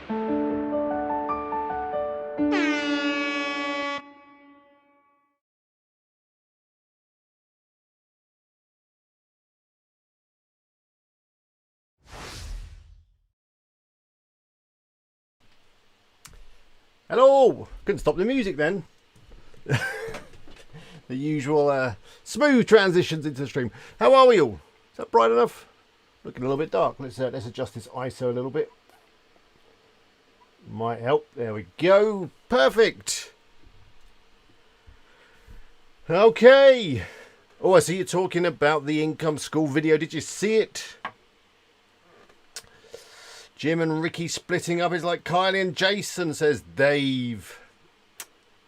Hello! Couldn't stop the music then. The usual smooth transitions into the stream. How are we all? Is that bright enough? Looking a little bit dark. Let's adjust this ISO a little bit. Might help. There we go. Perfect. Okay. Oh, I see you talking about the income school video. Did you see it? Jim and Ricky splitting up is like Kylie and Jason, says Dave.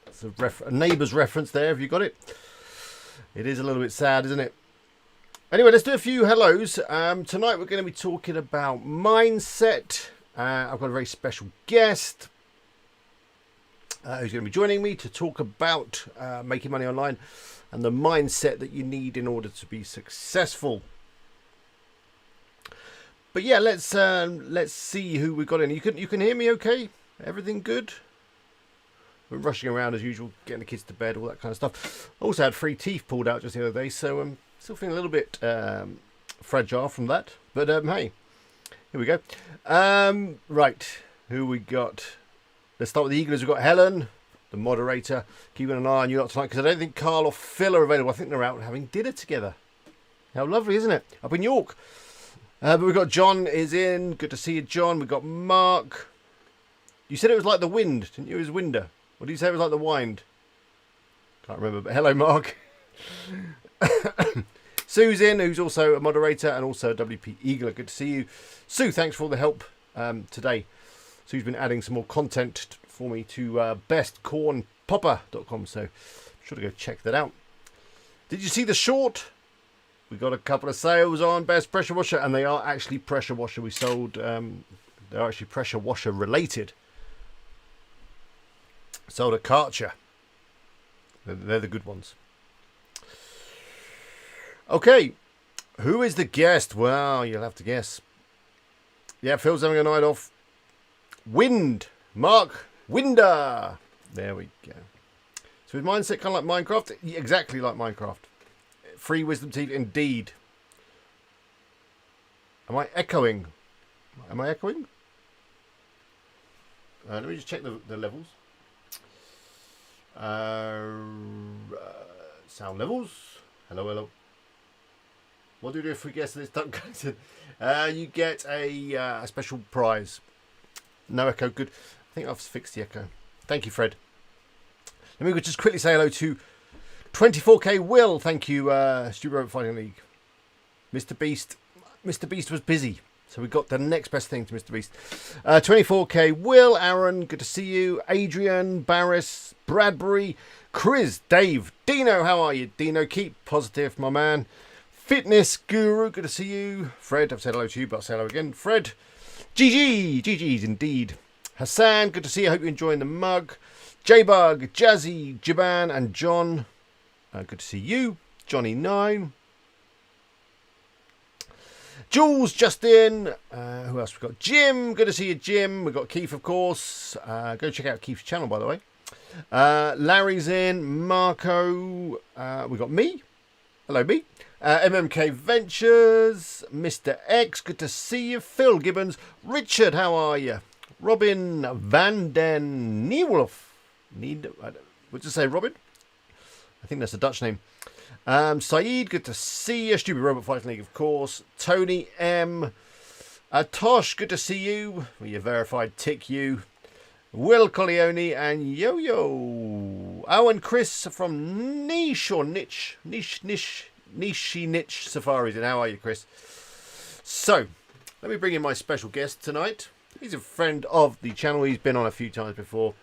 That's a neighbour's reference there. Have you got it? It is a little bit sad, isn't it? Anyway, let's do a few hellos. Tonight we're going to be talking about mindset. I've got a very special guest who's going to be joining me to talk about making money online and the mindset that you need in order to be successful. But yeah, let's see who we've got in. You can hear me okay? Everything good? We're rushing around as usual, getting the kids to bed, all that kind of stuff. Also had 3 teeth pulled out just the other day, so still feeling a little bit fragile from that. But hey, here we go. Right, who we got? Let's start with the Eaglers. We've got Helen, the moderator, keeping an eye on you lot tonight, because I don't think Carl or Phil are available. I think they're out having dinner together. How lovely, isn't it? Up in York. But we've got John is in. Good to see you, John. We've got Mark. You said it was like the wind, didn't you? It was winder. What did you say it was like the wind? Can't remember, but hello, Mark. Sue's in, who's also a moderator and also a WP Eagler. Good to see you. Sue, thanks for all the help today. Sue's been adding some more content for me to bestcornpopper.com, so sure to go check that out. Did you see the short? We got a couple of sales on Best Pressure Washer, and they are actually pressure washer. We sold, they're actually pressure washer related. Sold a Karcher. They're the good ones. Okay, who is the guest? Well, you'll have to guess. Yeah, Phil's having a night off. Wind. Mark Winder. There we go. So his mindset kind of like Minecraft? Yeah, exactly like Minecraft. Free wisdom teeth indeed. Am I echoing? Am I echoing? Let me just check the levels. Sound levels. Hello, hello. What do we do if we guess this duck goes in? You get a special prize. No echo, good. I think I've fixed the echo. Thank you, Fred. Let me just quickly say hello to 24K Will. Thank you, Stupid Robot Fighting League. Mr. Beast was busy, so we got the next best thing to Mr. Beast. 24K Will, Aaron, good to see you. Adrian, Barris, Bradbury, Chris, Dave, Dino, how are you? Dino, keep positive, my man. Fitness Guru, good to see you. Fred, I've said hello to you, but I'll say hello again. Fred, GG's indeed. Hassan, good to see you. I hope you're enjoying the mug. J-Bug, Jazzy, Jaban, and John. Good to see you. Johnny9. Jules, Justin. Who else we got? Jim. Good to see you, Jim. We've got Keith, of course. Go check out Keith's channel, by the way. Larry's in. Marco. We got me. Hello, me. MMK Ventures. Mr. X. Good to see you. Phil Gibbons. Richard, how are you? Robin Van den Nieuwolf. What'd you say, Robin? I think that's a Dutch name. Saeed, good to see you. Stupid Robot Fighting League, of course. Tony M. Tosh, good to see you. Well, you verified tick you. Will Colleone and Yo-Yo. Oh, and Chris from Niche Safaris. And how are you, Chris? So, let me bring in my special guest tonight. He's a friend of the channel. He's been on a few times before.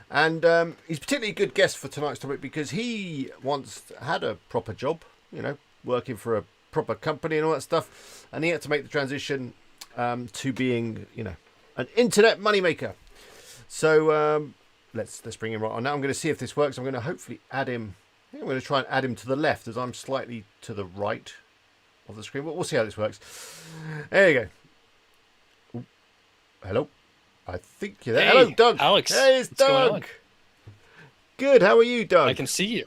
And he's particularly a good guest for tonight's topic because he once had a proper job, you know, working for a proper company and all that stuff. And he had to make the transition to being, you know, an internet moneymaker. So let's bring him right on. Now I'm going to see if this works. I'm going to hopefully add him. I think I'm going to try and add him to the left as I'm slightly to the right of the screen. But we'll see how this works. There you go. Hello. I think you're there. Hello, Hey, Doug. Alex, Hey, it's what's going Doug. on? Good. How are you, I Doug? can see you.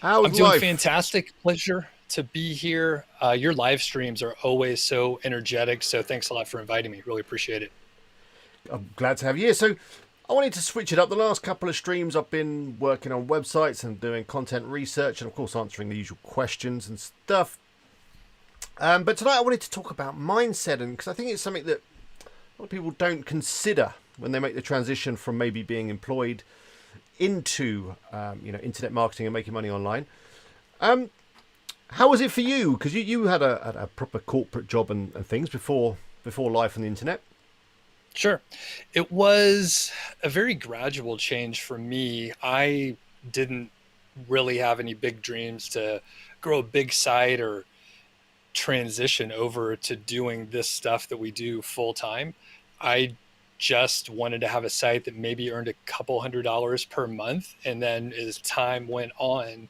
How's I'm doing life? fantastic. Pleasure to be here. Your live streams are always so energetic. So thanks a lot for inviting me. Really appreciate it. I'm glad to have you here. So, I wanted to switch it up. The last couple of streams, I've been working on websites and doing content research, and of course, answering the usual questions and stuff. But tonight, I wanted to talk about mindset, and because I think it's something that a lot of people don't consider when they make the transition from maybe being employed into internet marketing and making money online. Um, how was it for you? Because you had a proper corporate job and things before life on the internet. Sure. It was a very gradual change for me. I didn't really have any big dreams to grow a big site or transition over to doing this stuff that we do full time. I just wanted to have a site that maybe earned a couple $100s per month. And then as time went on,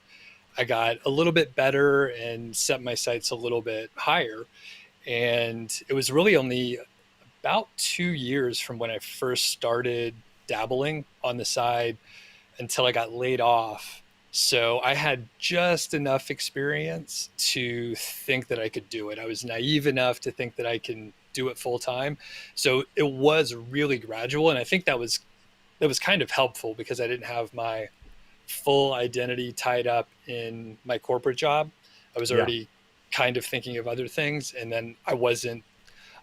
I got a little bit better and set my sights a little bit higher. And it was really only about 2 years from when I first started dabbling on the side until I got laid off. So I had just enough experience to think that I could do it. I was naive enough to think that I can do it full time. So it was really gradual, and I think that was kind of helpful because I didn't have my full identity tied up in my corporate job. I was Yeah. already kind of thinking of other things, and then I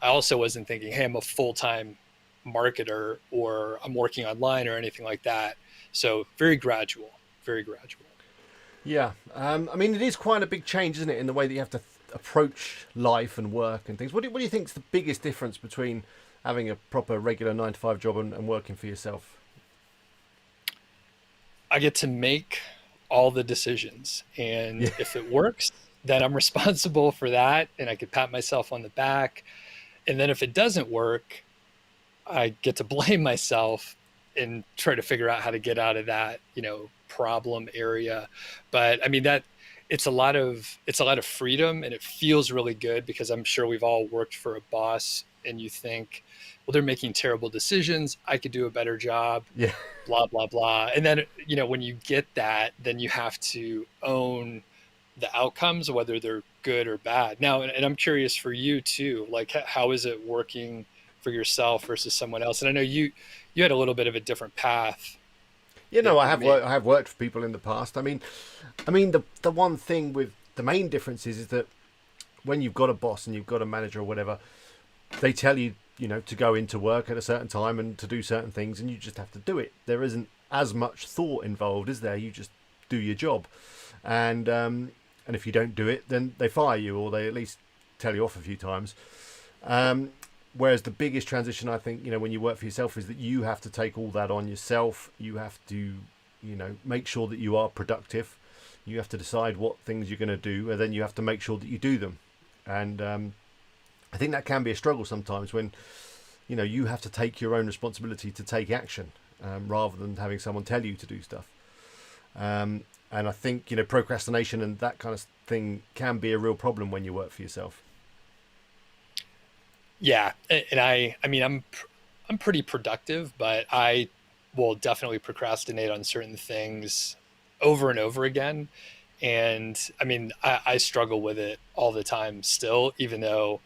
also wasn't thinking, hey, I'm a full-time marketer or I'm working online or anything like that. So very gradual, very gradual. Yeah, I mean, it is quite a big change, isn't it, in the way that you have to approach life and work and things. What do you think is the biggest difference between having a proper regular 9 to 5 job and working for yourself? I get to make all the decisions. Yeah, And if it works, then I'm responsible for that. And I could pat myself on the back. And then if it doesn't work, I get to blame myself and try to figure out how to get out of that, problem area. But I mean that it's a lot of freedom and it feels really good because I'm sure we've all worked for a boss and you think, well, they're making terrible decisions. I could do a better job, yeah, blah, blah, blah. And then, when you get that, then you have to own the outcomes, whether they're good or bad. Now, and I'm curious for you too, like how is it working for yourself versus someone else? And I know you had a little bit of a different path you know, that I you have made. worked. I have worked for people in the past. I mean, the one thing with the main difference is that when you've got a boss and you've got a manager or whatever, they tell you, to go into work at a certain time and to do certain things, and you just have to do it. There isn't as much thought involved, is there? You just do your job, and if you don't do it, then they fire you or they at least tell you off a few times. Um, Whereas the biggest transition, I think, when you work for yourself, is that you have to take all that on yourself. You have to, make sure that you are productive. You have to decide what things you're going to do, and then you have to make sure that you do them. And I think that can be a struggle sometimes when you have to take your own responsibility to take action, rather than having someone tell you to do stuff. And I think procrastination and that kind of thing can be a real problem when you work for yourself. Yeah, and I mean I'm pretty productive, but I will definitely procrastinate on certain things over and over again. And I mean, I struggle with it all the time still, even though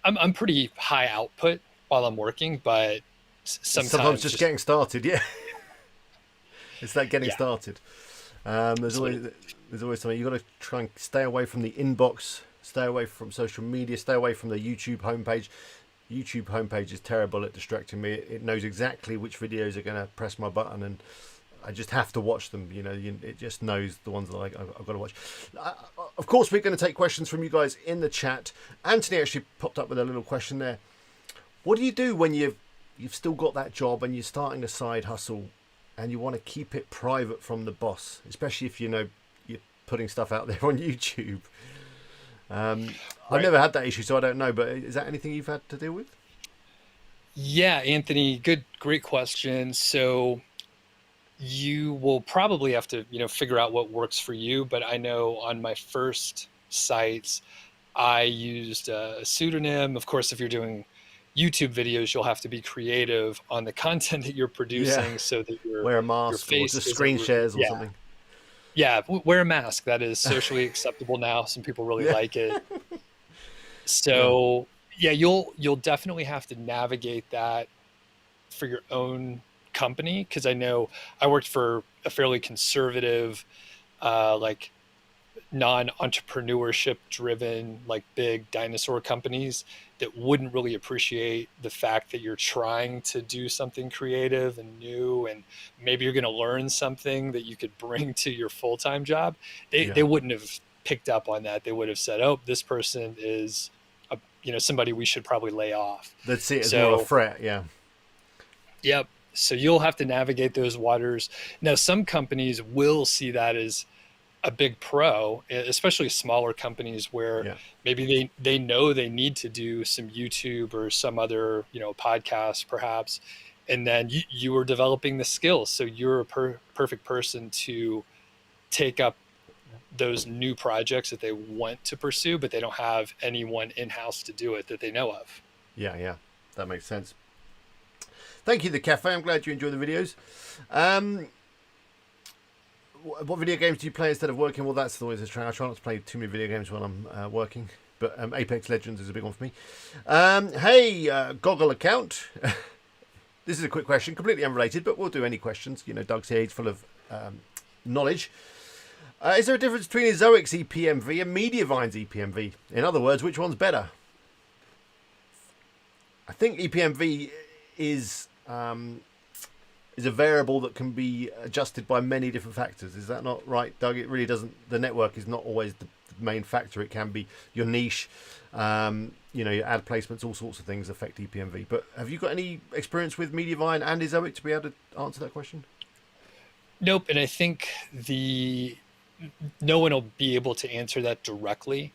I'm pretty high output while I'm working, but It's sometimes sometimes just just getting started. Yeah, it's that getting yeah, started. There's that's what it always something you got to try and stay away from the inbox, stay away from social media, stay away from the YouTube homepage. YouTube homepage is terrible at distracting me. It knows exactly which videos are going to press my button, and I just have to watch them. It just knows the ones that I've got to watch. Of course, we're going to take questions from you guys in the chat. Anthony actually popped up with a little question there. What do you do when you've still got that job and you're starting a side hustle and you want to keep it private from the boss, especially if you're putting stuff out there on YouTube? I've right. never had that issue, so I don't know. But is that anything you've had to deal with? Yeah, Anthony, great question. So you will probably have to, figure out what works for you. But I know on my first sites, I used a pseudonym. Of course, if you're doing YouTube videos, you'll have to be creative on the content that you're Yeah. producing so that Wear a your mask or face just isn't screen shares or yeah. something. Yeah, wear a mask. That is socially acceptable now. Some people really Yeah. like it. Yeah. So, yeah, you'll definitely have to navigate that for your own company, because I know I worked for a fairly conservative like non-entrepreneurship driven, like big dinosaur companies that wouldn't really appreciate the fact that you're trying to do something creative and new, and maybe you're going to learn something that you could bring to your full-time job. they Yeah. they wouldn't have picked up on that. They would have said, oh, this person is somebody we should probably lay off. They'd see it as more of a So threat. Yeah. yep, so you'll have to navigate those waters. Now some companies will see that as a big pro, especially smaller companies where Yeah. maybe they know they need to do some YouTube or some other podcast perhaps, and then you are developing the skills, so you're a perfect person to take up those new projects that they want to pursue, but they don't have anyone in house to do it that they know of. Yeah. Yeah. That makes sense. Thank you, the cafe. I'm glad you enjoy the videos. Um, what video games do you play instead of working? Well, that's always a try. I try not to play too many video games when I'm working, but Apex Legends is a big one for me. Hey, Goggle account. This is a quick question, completely unrelated, but we'll do any questions. Doug's here, he's full of knowledge. Is there a difference between Ezoic's EPMV and Mediavine's EPMV? In other words, which one's better? I think EPMV is a variable that can be adjusted by many different factors. Is that not right, Doug? It really doesn't. The network is not always the main factor. It can be your niche, your ad placements, all sorts of things affect EPMV. But have you got any experience with Mediavine and Ezoic to be able to answer that question? Nope, and I think no one will be able to answer that directly.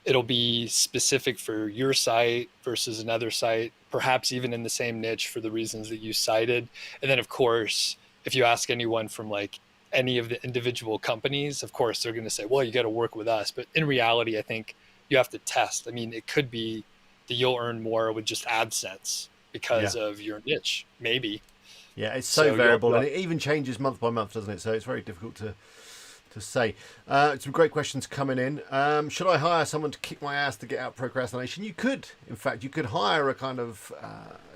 It'll be specific for your site versus another site, perhaps even in the same niche for the reasons that you cited. And then, of course, if you ask anyone from like any of the individual companies, of course, they're going to say, well, you got to work with us. But in reality, I think you have to test. I mean, it could be that you'll earn more with just AdSense because Yeah. of your niche, maybe. Yeah, it's so So variable, and it even changes month by month, doesn't it? So it's very difficult to say. Some great questions coming in. Should I hire someone to kick my ass to get out procrastination? You could. In fact, you could hire a kind of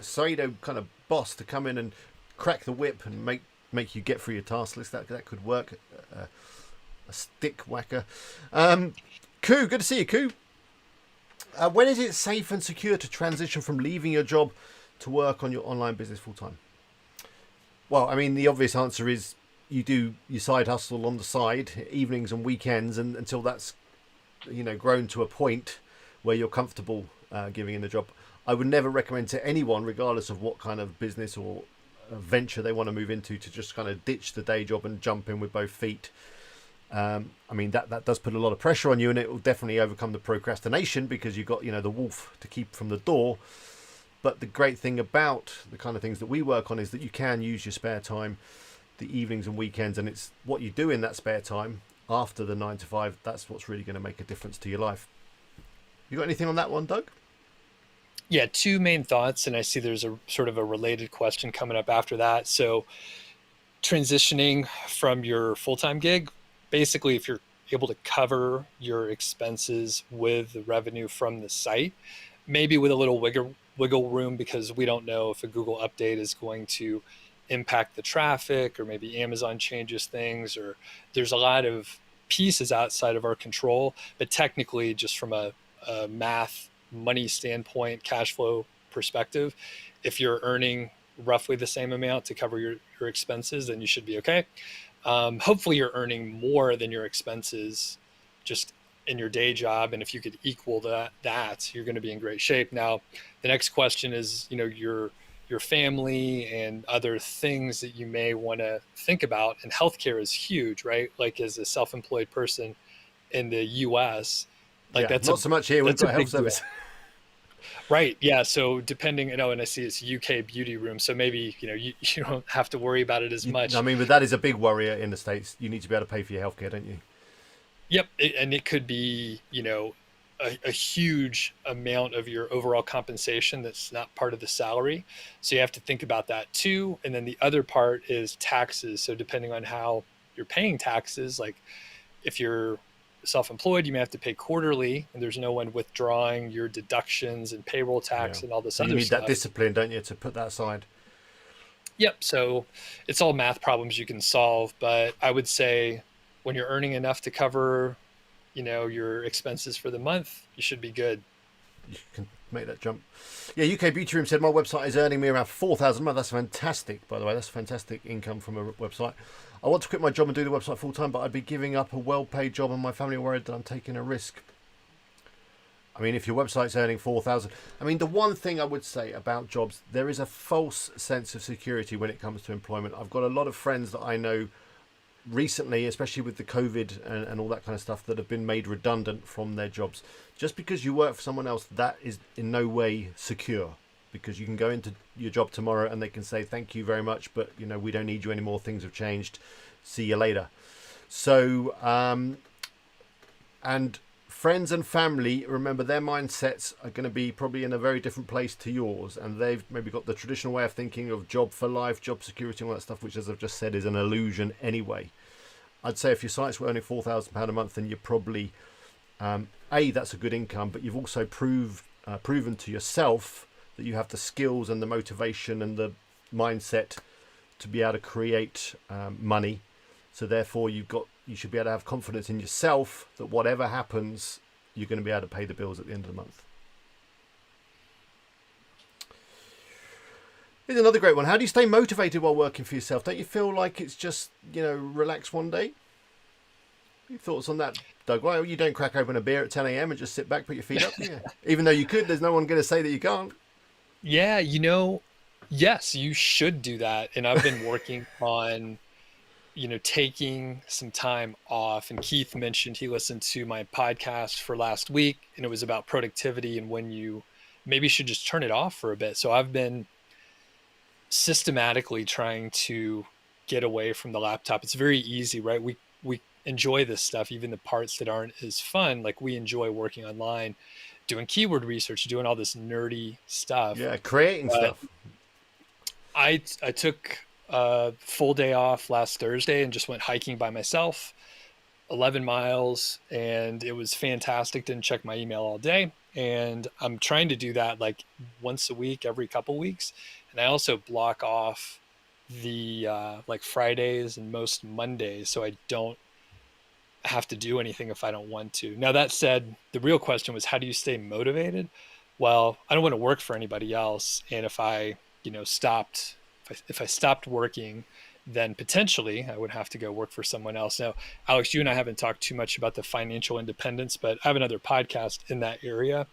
pseudo kind of boss to come in and crack the whip and make you get through your task list. That could work. A stick whacker. Koo, good to see you, Koo. When is it safe and secure to transition from leaving your job to work on your online business full time? Well, I mean, the obvious answer is you do your side hustle on the side, evenings and weekends, and until that's grown to a point where you're comfortable giving in the job. I would never recommend to anyone, regardless of what kind of business or venture they want to move into, to just kind of ditch the day job and jump in with both feet. I mean, that does put a lot of pressure on you, and it will definitely overcome the procrastination because you've got the wolf to keep from the door. But the great thing about the kind of things that we work on is that you can use your spare time, the evenings and weekends, and it's what you do in that spare time after the 9 to 5. That's what's really going to make a difference to your life. You got anything on that one, Doug? Yeah, two main thoughts, and I see there's a sort of a related question coming up after that. So transitioning from your full-time gig, basically if you're able to cover your expenses with the revenue from the site, maybe with a little wiggle room, because we don't know if a Google update is going to impact the traffic, or maybe Amazon changes things, or there's a lot of pieces outside of our control. But technically, just from a math money standpoint, cash flow perspective, if you're earning roughly the same amount to cover your expenses, then you should be okay. Hopefully you're earning more than your expenses just in your day job, and if you could equal that, you're going to be in great shape. Now the next question is your family and other things that you may want to think about, and healthcare is huge, right? Like as a self-employed person in the US, like Yeah, not so much here. We've got a health big deal. service. Right. Yeah. So depending, and I see it's UK beauty room. So maybe, you don't have to worry about it as much. I mean, but that is a big worry in the States. You need to be able to pay for your healthcare, don't you? Yep. And it could be, a huge amount of your overall compensation that's not part of the salary. So you have to think about that too. And then the other part is taxes. So depending on how you're paying taxes, like if you're self-employed, you may have to pay quarterly and there's no one withdrawing your deductions and payroll Yeah. tax and all this So you other need that stuff. discipline, don't you, to put that aside? Yep. So it's all math problems you can solve. But I would say when you're earning enough to cover, your expenses for the month, you should be good. You can make that jump. Yeah, UK Beauty Room said my website is earning me around 4,000 a month. That's fantastic, by the way. That's fantastic income from a website. I want to quit my job and do the website full time, but I'd be giving up a well-paid job, and my family are worried that I'm taking a risk. I mean, if your website's earning 4,000, I mean, the one thing I would say about jobs, there is a false sense of security when it comes to employment. I've got a lot of friends that I know recently, especially with the COVID and all that kind of stuff, that have been made redundant from their jobs. Just because you work for someone else, that is in no way secure, because you can go into your job tomorrow and they can say thank you very much, but we don't need you anymore, things have changed, see you later. So and friends and family, remember, their mindsets are going to be probably in a very different place to yours, and they've maybe got the traditional way of thinking of job for life, job security, and all that stuff, which, as I've just said, is an illusion anyway. I'd say if your sites were earning £4,000 a month, then you're probably that's a good income, but you've also proven to yourself that you have the skills and the motivation and the mindset to be able to create money. So therefore, you should be able to have confidence in yourself that whatever happens, you're going to be able to pay the bills at the end of the month. Here's another great one. How do you stay motivated while working for yourself? Don't you feel like it's just, relax one day? Your thoughts on that, Doug? Why you don't crack open a beer at 10 a.m. and just sit back, put your feet up? Yeah. Even though you could, there's no one going to say that you can't. Yeah, yes, you should do that. And I've been working on, taking some time off. And Keith mentioned he listened to my podcast for last week, and it was about productivity and when you maybe should just turn it off for a bit. So I've been systematically trying to get away from the laptop. It's very easy, right? We enjoy this stuff, even the parts that aren't as fun. Like we enjoy working online, doing keyword research, doing all this nerdy stuff. Yeah, creating But stuff. I took a full day off last Thursday and just went hiking by myself, 11 miles, and it was fantastic. Didn't check my email all day. And I'm trying to do that like once a week, every couple weeks. And I also block off the like Fridays and most Mondays so I don't have to do anything if I don't want to. Now, that said, the real question was, how do you stay motivated? Well, I don't want to work for anybody else. And if I, stopped, if I stopped working, then potentially I would have to go work for someone else. Now, Alex, you and I haven't talked too much about the financial independence, but I have another podcast in that area.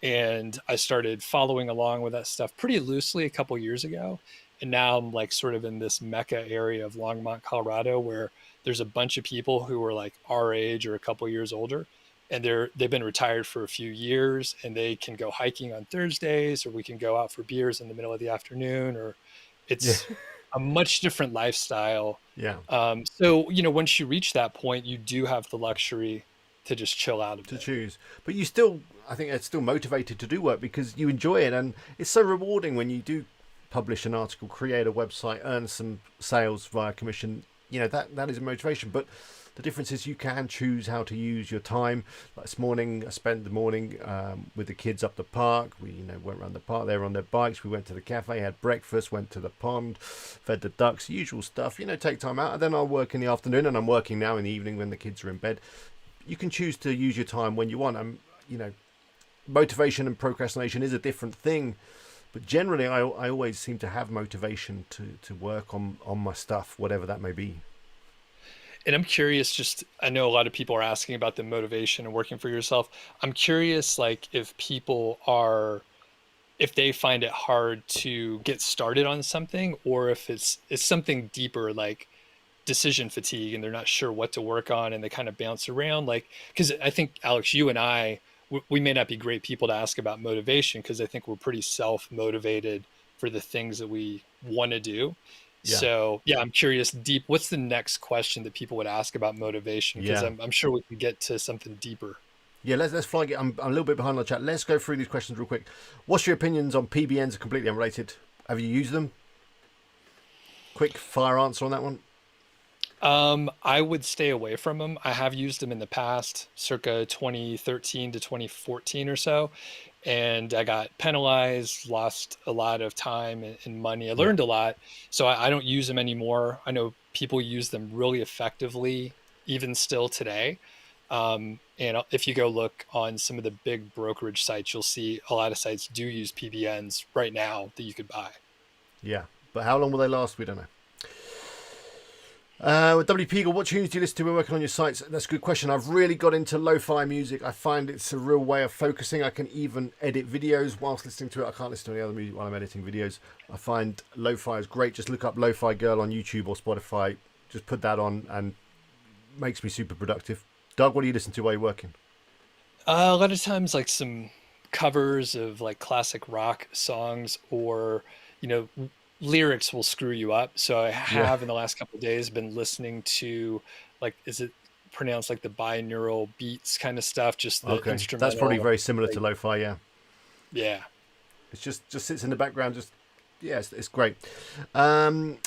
And I started following along with that stuff pretty loosely a couple years ago. And now I'm like sort of in this mecca area of Longmont, Colorado, where there's a bunch of people who are like our age or a couple years older, and they've been retired for a few years, and they can go hiking on Thursdays, or we can go out for beers in the middle of the afternoon, or Yeah, it's a much different lifestyle. yeah. So once you reach that point, you do have the luxury to just chill out a To bit. choose, but you still, I think, it's still motivated to do work because you enjoy it, and it's so rewarding when you do publish an article, create a website, earn some sales via commission. That is a motivation, but the difference is you can choose how to use your time. Like this morning, I spent the morning with the kids up the park. We went around the park. They were on their bikes. We went to the cafe, had breakfast, went to the pond, fed the ducks, usual stuff. Take time out, and then I'll work in the afternoon. And I'm working now in the evening when the kids are in bed. You can choose to use your time when you want. Motivation and procrastination is a different thing, but generally, I always seem to have motivation to work on my stuff, whatever that may be. And I'm curious, I know a lot of people are asking about the motivation and working for yourself. I'm curious, like, if they find it hard to get started on something, or if it's something deeper, like decision fatigue, and they're not sure what to work on and they kind of bounce around. Like, because I think, Alex, you and we may not be great people to ask about motivation because I think we're pretty self-motivated for the things that we want to do. Yeah, So yeah, I'm curious, what's the next question that people would ask about motivation? Because yeah. I'm sure we can get to something deeper. Yeah, let's fly it. I'm a little bit behind on the chat. Let's go through these questions real quick. What's your opinions on PBNs? Completely unrelated. Have you used them? Quick fire answer on that one. I would stay away from them. I have used them in the past, circa 2013 to 2014 or so, and I got penalized, lost a lot of time and money. I Yeah, learned a lot, so I don't use them anymore. I know people use them really effectively, even still today. And if you go look on some of the big brokerage sites, you'll see a lot of sites do use PBNs right now that you could buy. yeah. But how long will they last? We don't know. With WP Eagle, what tunes do you listen to when working on your sites? That's a good question. I've really got into lo-fi music. I find it's a real way of focusing. I can even edit videos whilst listening to it. I can't listen to any other music while I'm editing videos. I find lo-fi is great. Just look up Lo-Fi Girl on YouTube or Spotify. Just put that on and makes me super productive. Doug, what do you listen to while you're working? A lot of times, like some covers of like classic rock songs, or you know, lyrics will screw you up. So I Yeah. have in the last couple of days been listening to, like, is it pronounced like the binaural beats kind of stuff? Just the Okay. That's probably instrumental, very similar to like, lo-fi, yeah. yeah. It's just sits in the background. Just yeah, it's great. Um,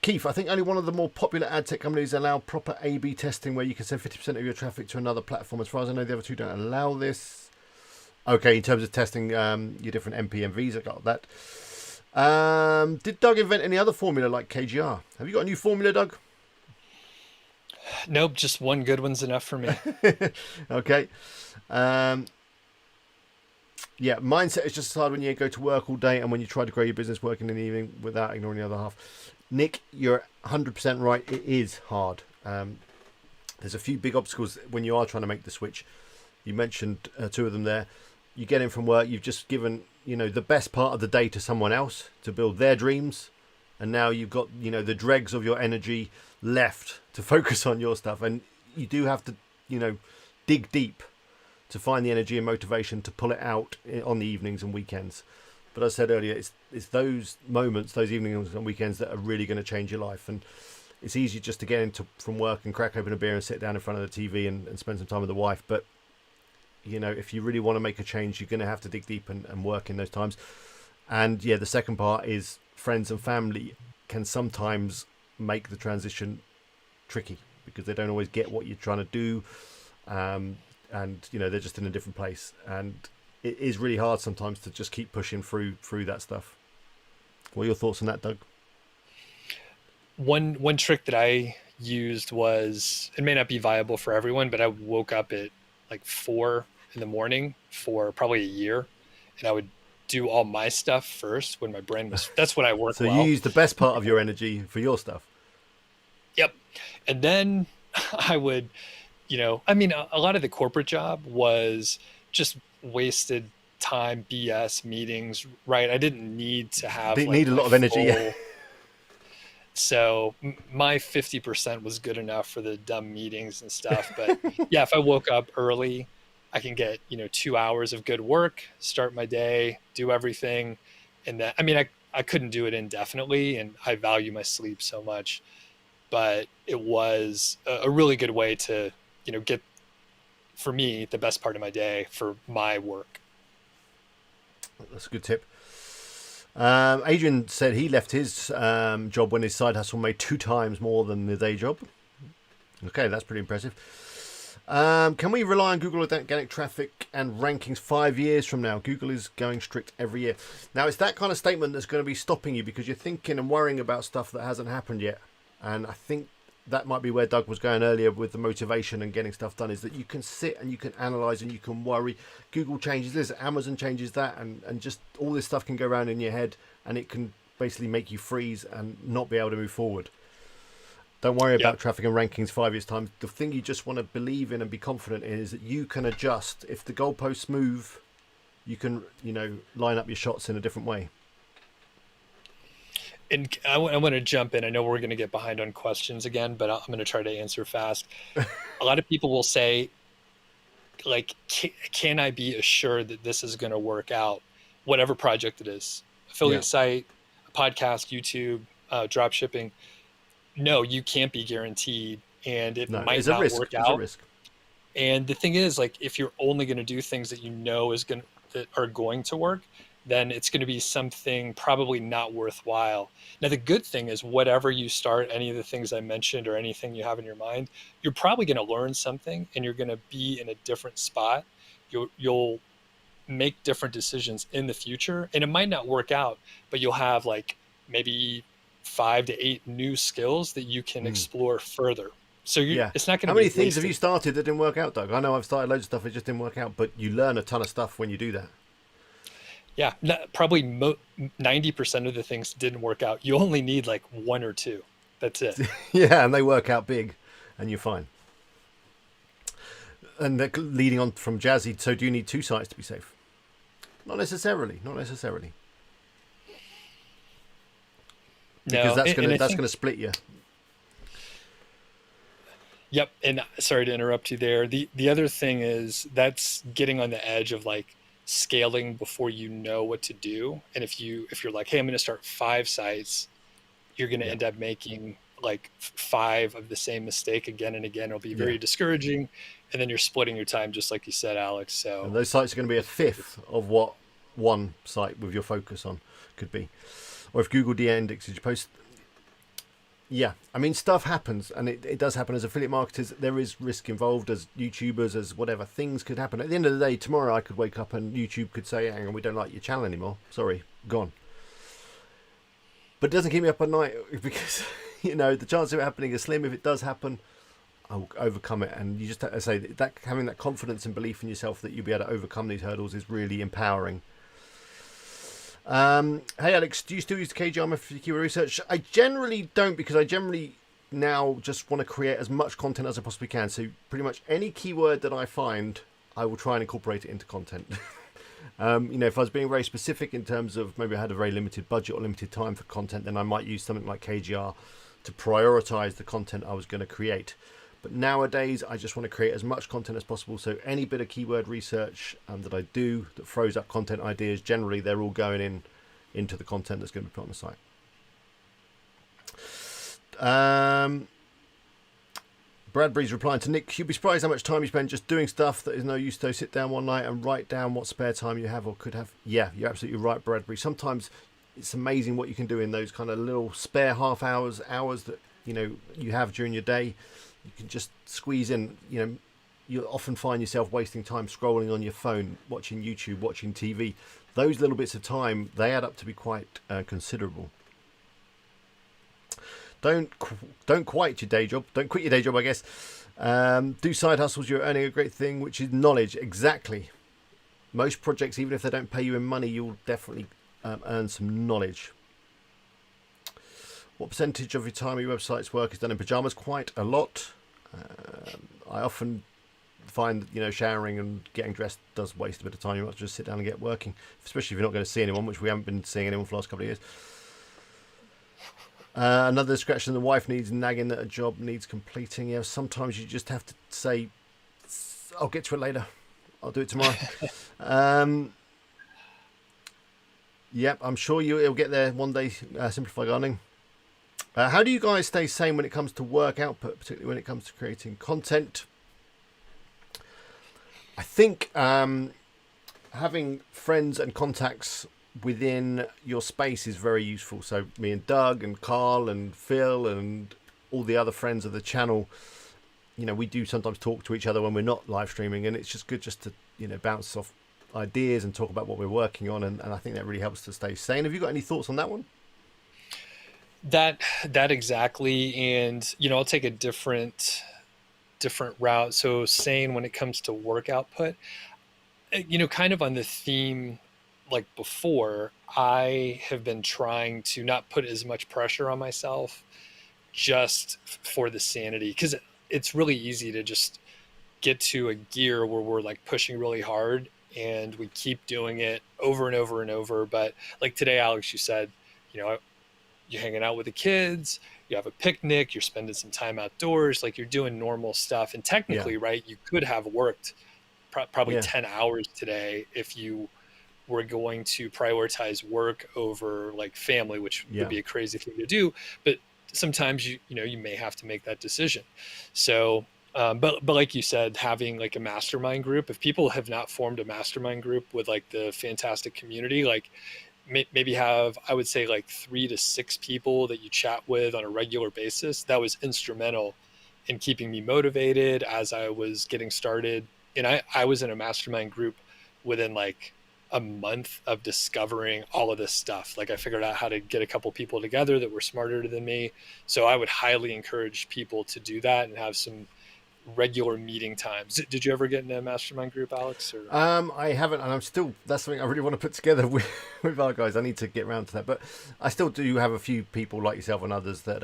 Keith, I think only one of the more popular ad tech companies allow proper A/B testing, where you can send 50% of your traffic to another platform. As far as I know, the other two don't allow this. Okay, in terms of testing your different MPMVs, I got that. Did Doug invent any other formula like KGR? Have you got a new formula, Doug? Nope, just one good one's enough for me. Okay. Um, yeah, mindset is just hard when you go to work all day and when you try to grow your business working in the evening without ignoring the other half. Nick, you're 100% right. It is hard. There's a few big obstacles when you are trying to make the switch. You mentioned two of them there. You get in from work, you've just given, the best part of the day to someone else to build their dreams. And now you've got, the dregs of your energy left to focus on your stuff. And you do have to, dig deep to find the energy and motivation to pull it out on the evenings and weekends. But as I said earlier, it's those moments, those evenings and weekends that are really going to change your life. And it's easy just to get into from work and crack open a beer and sit down in front of the TV and spend some time with the wife. But if you really want to make a change, you're going to have to dig deep and work in those times. And yeah, the second part is friends and family can sometimes make the transition tricky because they don't always get what you're trying to do. And they're just in a different place. And it is really hard sometimes to just keep pushing through that stuff. What are your thoughts on that, Doug? One trick that I used was, it may not be viable for everyone, but I woke up at like 4 in the morning for probably a year, and I would do all my stuff first when my brain was. That's when I work So you well. use the best part of your energy for your stuff. Yep, and then I would, I mean, a lot of the corporate job was just wasted time, BS meetings, right? I didn't need to have Need like a my lot of energy. Yeah. full. So my 50% was good enough for the dumb meetings and stuff. But yeah, if I woke up early, I can get, 2 hours of good work, start my day, do everything. And that, I mean, I couldn't do it indefinitely, and I value my sleep so much, but it was a really good way to, get, for me, the best part of my day for my work. That's a good tip. Adrian said he left his job when his side hustle made 2 times more than the day job. Okay, that's pretty impressive. Can we rely on Google organic traffic and rankings 5 years from now? Google is going strict every year. Now, it's that kind of statement that's going to be stopping you because you're thinking and worrying about stuff that hasn't happened yet. And I think that might be where Doug was going earlier with the motivation and getting stuff done, is that you can sit and you can analyze and you can worry. Google changes this, Amazon changes that, and just all this stuff can go around in your head, and it can basically make you freeze and not be able to move forward. Don't worry Yep. about traffic and rankings 5 years time. The thing you just want to believe in and be confident in is that you can adjust. If the goalposts move, you can line up your shots in a different way. And I want to jump in. I know we're going to get behind on questions again, but I'm going to try to answer fast. A lot of people will say, like, can I be assured that this is going to work out? Whatever project it is, Yeah. affiliate site, a podcast, YouTube, drop shipping. No, you can't be guaranteed, and it No, might it's a not risk. work It's a out. risk. And the thing is, like, if you're only going to do things that you know that are going to work, then it's going to be something probably not worthwhile. Now, the good thing is, whatever you start, any of the things I mentioned or anything you have in your mind, you're probably going to learn something, and you're going to be in a different spot. You'll make different decisions in the future, and it might not work out, but you'll have like maybe 5 to 8 new skills that you can Mm. explore further. So Yeah. it's not going How to many be things have you wasted. started that didn't work out, Doug? I know I've started loads of stuff, it just didn't work out, but you learn a ton of stuff when you do that. Yeah, probably 90% of the things didn't work out. You only need like one or two. That's it. Yeah, and they work out big, and you're fine. And leading on from Jazzy, so do you need two sites to be safe? Not necessarily. Not necessarily. Because No, and I that's think, gonna split you. yep. And sorry to interrupt you there. The other thing is, that's getting on the edge of like scaling before you know what to do. And if you're like, hey, I'm going to start 5 sites, you're going to Yeah. end up making like five of the same mistake again and again. It'll be Yeah. very discouraging. And then you're splitting your time, just like you said, Alex. And So those sites are going to be a fifth of what one site with your focus on could be. Or if Google de-indexes your post, yeah, I mean, stuff happens, and it does happen as affiliate marketers. There is risk involved as YouTubers, as whatever. Things could happen. At the end of the day, tomorrow I could wake up and YouTube could say, hang on, we don't like your channel anymore. Sorry, gone. But it doesn't keep me up at night because, the chance of it happening is slim. If it does happen, I'll overcome it. And you just have to say that having that confidence and belief in yourself that you'll be able to overcome these hurdles is really empowering. Hey Alex, do you still use the KGRM for keyword research? I generally don't, because I generally now just want to create as much content as I possibly can. So pretty much any keyword that I find, I will try and incorporate it into content. If I was being very specific in terms of maybe I had a very limited budget or limited time for content, then I might use something like KGR to prioritize the content I was going to create. But nowadays, I just want to create as much content as possible. So any bit of keyword research that I do that throws up content ideas, generally they're all going into the content that's going to be put on the site. Bradbury's replying to Nick, you'd be surprised how much time you spend just doing stuff that is no use, though. Sit down one night and write down what spare time you have or could have. Yeah, you're absolutely right, Bradbury. Sometimes it's amazing what you can do in those kind of little spare half hours that you have during your day. You can just squeeze in. You'll often find yourself wasting time scrolling on your phone, watching YouTube, watching TV. Those little bits of time, they add up to be quite considerable. Don't quit your day job. Don't quit your day job, I guess. Do side hustles. You're earning a great thing, which is knowledge. Exactly. Most projects, even if they don't pay you in money, you'll definitely earn some knowledge. What percentage of your time your website's work is done in pajamas? Quite a lot. I often find showering and getting dressed does waste a bit of time. You might just sit down and get working, especially if you're not going to see anyone, which we haven't been seeing anyone for the last couple of years. Another distraction the wife needs nagging that a job needs completing. Yeah, sometimes you just have to say, I'll get to it later. I'll do it tomorrow. Yep, I'm sure it'll get there one day. Simplify gardening. How do you guys stay sane when it comes to work output, particularly when it comes to creating content? I think having friends and contacts within your space is very useful. So me and Doug and Carl and Phil and all the other friends of the channel, we do sometimes talk to each other when we're not live streaming, and it's just good just to bounce off ideas and talk about what we're working on, and I think that really helps to stay sane. Have you got any thoughts on that one? that exactly. And I'll take a different route. So sane when it comes to work output, kind of on the theme like before, I have been trying to not put as much pressure on myself just for the sanity, because it's really easy to just get to a gear where we're like pushing really hard and we keep doing it over and over and over. But like today, Alex, you said, you're hanging out with the kids, you have a picnic, you're spending some time outdoors, like you're doing normal stuff. And Yeah, technically, right, you could have worked probably yeah, 10 hours today if you were going to prioritize work over like family, which would yeah, be a crazy thing to do. But sometimes you may have to make that decision. So But like you said, having like a mastermind group, if people have not formed a mastermind group with like the fantastic community, like maybe have, I would say, like 3 to 6 people that you chat with on a regular basis. That was instrumental in keeping me motivated as I was getting started. And I was in a mastermind group within like a month of discovering all of this stuff. Like I figured out how to get a couple people together that were smarter than me. So I would highly encourage people to do that and have some regular meeting times. Did you ever get in a mastermind group, Alex? Or I haven't, and I'm still. That's something I really want to put together with our guys. I need to get around to that, but I still do have a few people like yourself and others that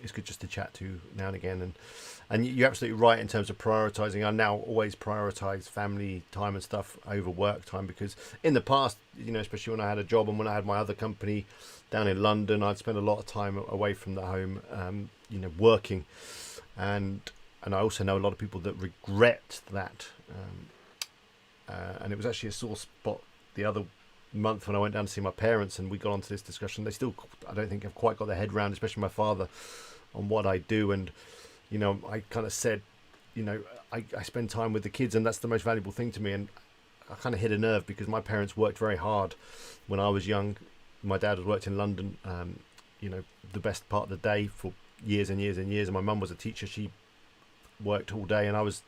it's good just to chat to now and again. And you're absolutely right in terms of prioritizing. I now always prioritize family time and stuff over work time, because in the past, especially when I had a job and when I had my other company down in London, I'd spend a lot of time away from the home, working, and I also know a lot of people that regret that. And it was actually a sore spot the other month when I went down to see my parents and we got onto this discussion. They still, I don't think, have quite got their head around, especially my father, on what I do. And, I kind of said, I spend time with the kids and that's the most valuable thing to me. And I kind of hit a nerve because my parents worked very hard when I was young. My dad had worked in London, the best part of the day for years and years and years. And my mum was a teacher. She worked all day and I was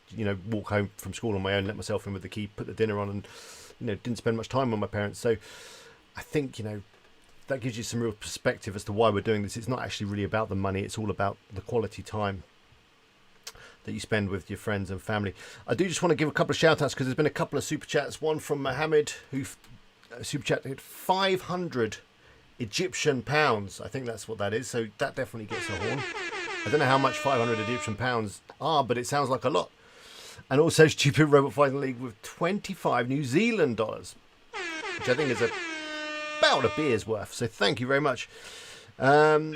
walk home from school on my own, let myself in with the key, put the dinner on, and didn't spend much time with my parents. So I think that gives you some real perspective as to why we're doing this. It's not actually really about the money, it's all about the quality time that you spend with your friends and family. I do just want to give a couple of shout outs because there's been a couple of super chats. One from Mohammed, who super chatted 500 Egyptian pounds. I think that's what that is, so that definitely gets a horn. I don't know how much 500 Egyptian pounds are, but it sounds like a lot. And also Stupid Robot Fighting League with 25 New Zealand dollars, which I think is about a beer's worth. So thank you very much. Yeah.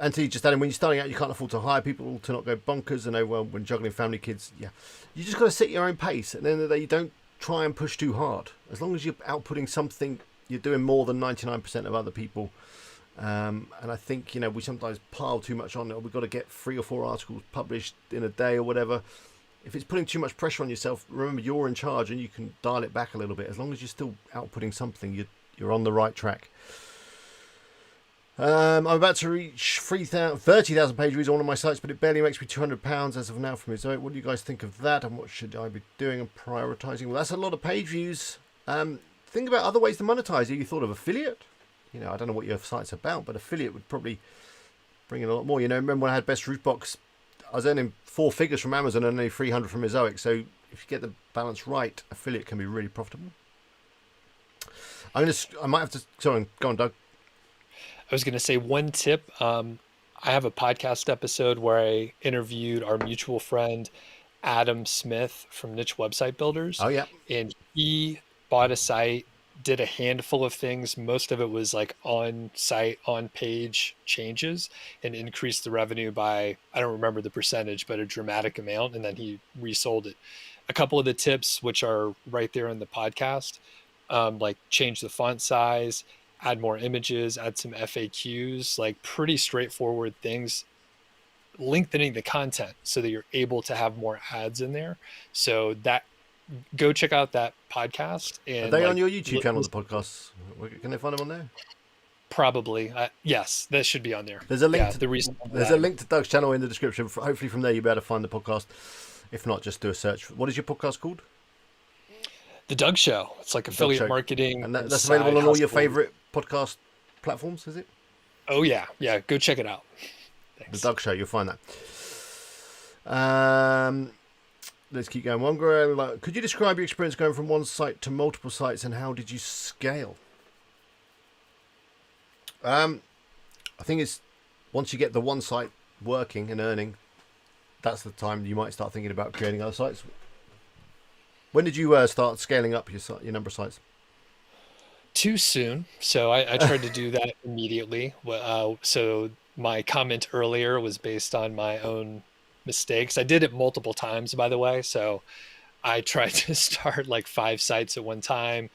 Anthony just adding, when you're starting out, you can't afford to hire people to not go bonkers. And when juggling family, kids, yeah, you just got to set your own pace. At the end of the day, you don't try and push too hard. As long as you're outputting something, you're doing more than 99% of other people. And I think we sometimes pile too much on it. We've got to get 3 or 4 articles published in a day or whatever. If it's putting too much pressure on yourself, remember you're in charge and you can dial it back a little bit. As long as you're still outputting something, you're on the right track. I'm about to reach 30,000 page views on one of my sites, but it barely makes me £200 as of now from it. So what do you guys think of that, and what should I be doing and prioritizing? Well, that's a lot of page views. Think about other ways to monetize. Have you thought of affiliate? I don't know what your site's about, but affiliate would probably bring in a lot more. Remember when I had Best Roof Box, I was earning 4 figures from Amazon and only 300 from Ezoic. So if you get the balance right, affiliate can be really profitable. I might have to. Sorry, go on, Doug. I was going to say one tip. I have a podcast episode where I interviewed our mutual friend, Adam Smith from Niche Website Builders. Oh, yeah. And he bought a site, did a handful of things. Most of it was like on site, on page changes, and increased the revenue by, I don't remember the percentage, but a dramatic amount. And then he resold it. A couple of the tips, which are right there in the podcast, like change the font size, add more images, add some FAQs, like pretty straightforward things, lengthening the content so that you're able to have more ads in there. So that, go check out that podcast. And are they on your YouTube channel, the podcasts? Can they find them on there? Probably. Yes, that should be on there. There's a link. There's a link to Doug's channel in the description. Hopefully from there you'll be able to find the podcast. If not, just do a search. What is your podcast called? The Doug Show. It's like affiliate marketing. And that's available on all your favorite podcast platforms, is it? Oh, yeah. Yeah, go check it out. Thanks. The Doug Show, you'll find that. Let's keep going. Could you describe your experience going from one site to multiple sites, and how did you scale? I think it's once you get the one site working and earning, that's the time you might start thinking about creating other sites. When did you start scaling up your number of sites? Too soon. So I tried to do that immediately. So my comment earlier was based on my own mistakes. I did it multiple times, by the way. So I tried to start like 5 sites at one time.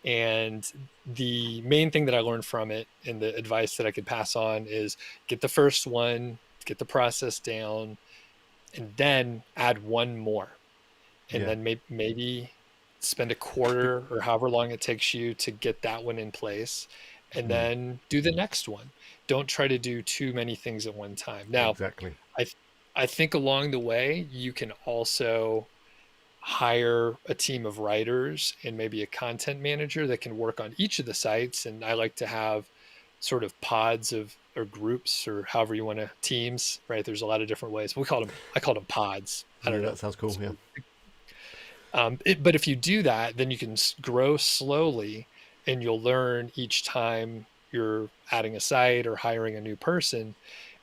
And the main thing that I learned from it, and the advice that I could pass on, is get the first one, get the process down, and then add one more, and Yeah. then maybe spend a quarter or however long it takes you to get that one in place, and Mm, then do the next one. Don't try to do too many things at one time. Now, exactly. I I think along the way you can also hire a team of writers and maybe a content manager that can work on each of the sites. And I like to have sort of pods of or groups or however you want to teams, right? There's a lot of different ways. I called them pods. I Yeah, don't that know. sounds cool. Yeah. But if you do that, then you can grow slowly and you'll learn each time you're adding a site or hiring a new person.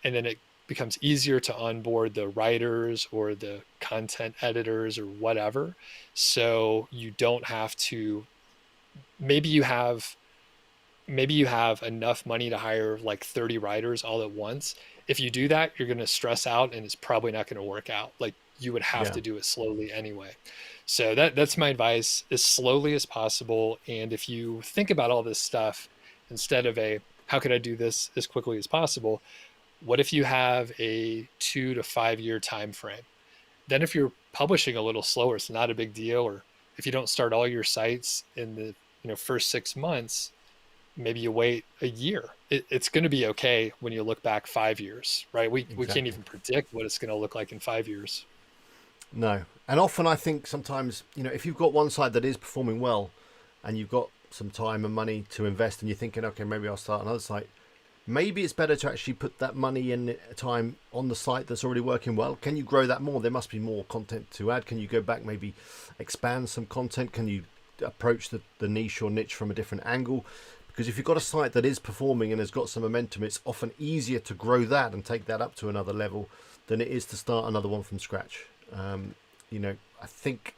And then it becomes easier to onboard the writers or the content editors or whatever. So you don't have to, maybe you have enough money to hire like 30 writers all at once. If you do that, you're going to stress out and it's probably not going to work out. Like you would have Yeah. to do it slowly anyway. So that's my advice, as slowly as possible. And if you think about all this stuff instead of a how can I do this as quickly as possible, what if you have a 2 to 5 year time frame? Then if you're publishing a little slower, it's not a big deal. Or if you don't start all your sites in the first 6 months, maybe you wait a year. It's going to be okay when you look back 5 years, right? We can't Exactly. even predict what it's going to look like in 5 years. No. And often I think sometimes, if you've got one side that is performing well and you've got some time and money to invest and you're thinking, okay, maybe I'll start another site, maybe it's better to actually put that money and time on the site that's already working well. Can you grow that more? There must be more content to add. Can you go back, maybe expand some content? Can you approach the niche or niche from a different angle? Because if you've got a site that is performing and has got some momentum, it's often easier to grow that and take that up to another level than it is to start another one from scratch. I think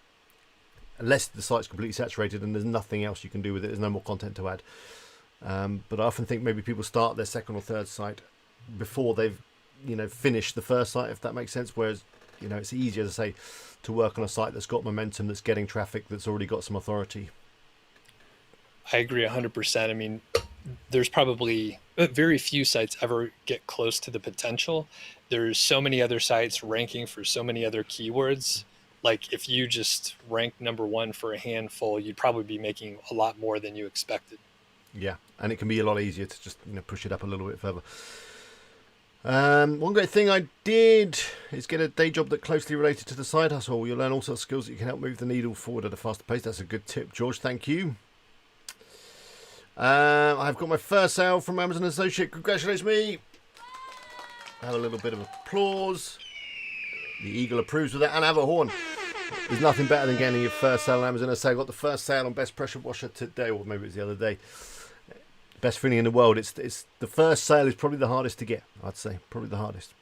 unless the site's completely saturated and there's nothing else you can do with it, there's no more content to add. But I often think maybe people start their second or third site before they've, finished the first site, if that makes sense. Whereas, it's easier to say to work on a site that's got momentum, that's getting traffic, that's already got some authority. I agree 100%. I mean, there's probably very few sites ever get close to the potential. There's so many other sites ranking for so many other keywords. Like if you just ranked number one for a handful, you'd probably be making a lot more than you expected. Yeah, and it can be a lot easier to just push it up a little bit further. One great thing I did is get a day job that closely related to the side hustle. You'll learn all sorts of skills that you can help move the needle forward at a faster pace. That's a good tip, George. Thank you. I've got my first sale from Amazon Associate. Congratulations, me. Have a little bit of applause. The eagle approves of that, and have a horn. There's nothing better than getting your first sale on Amazon. I got the first sale on best pressure washer today, or maybe it was the other day. Best feeling in the world. It's the first sale is probably the hardest to get. I'd say probably the hardest.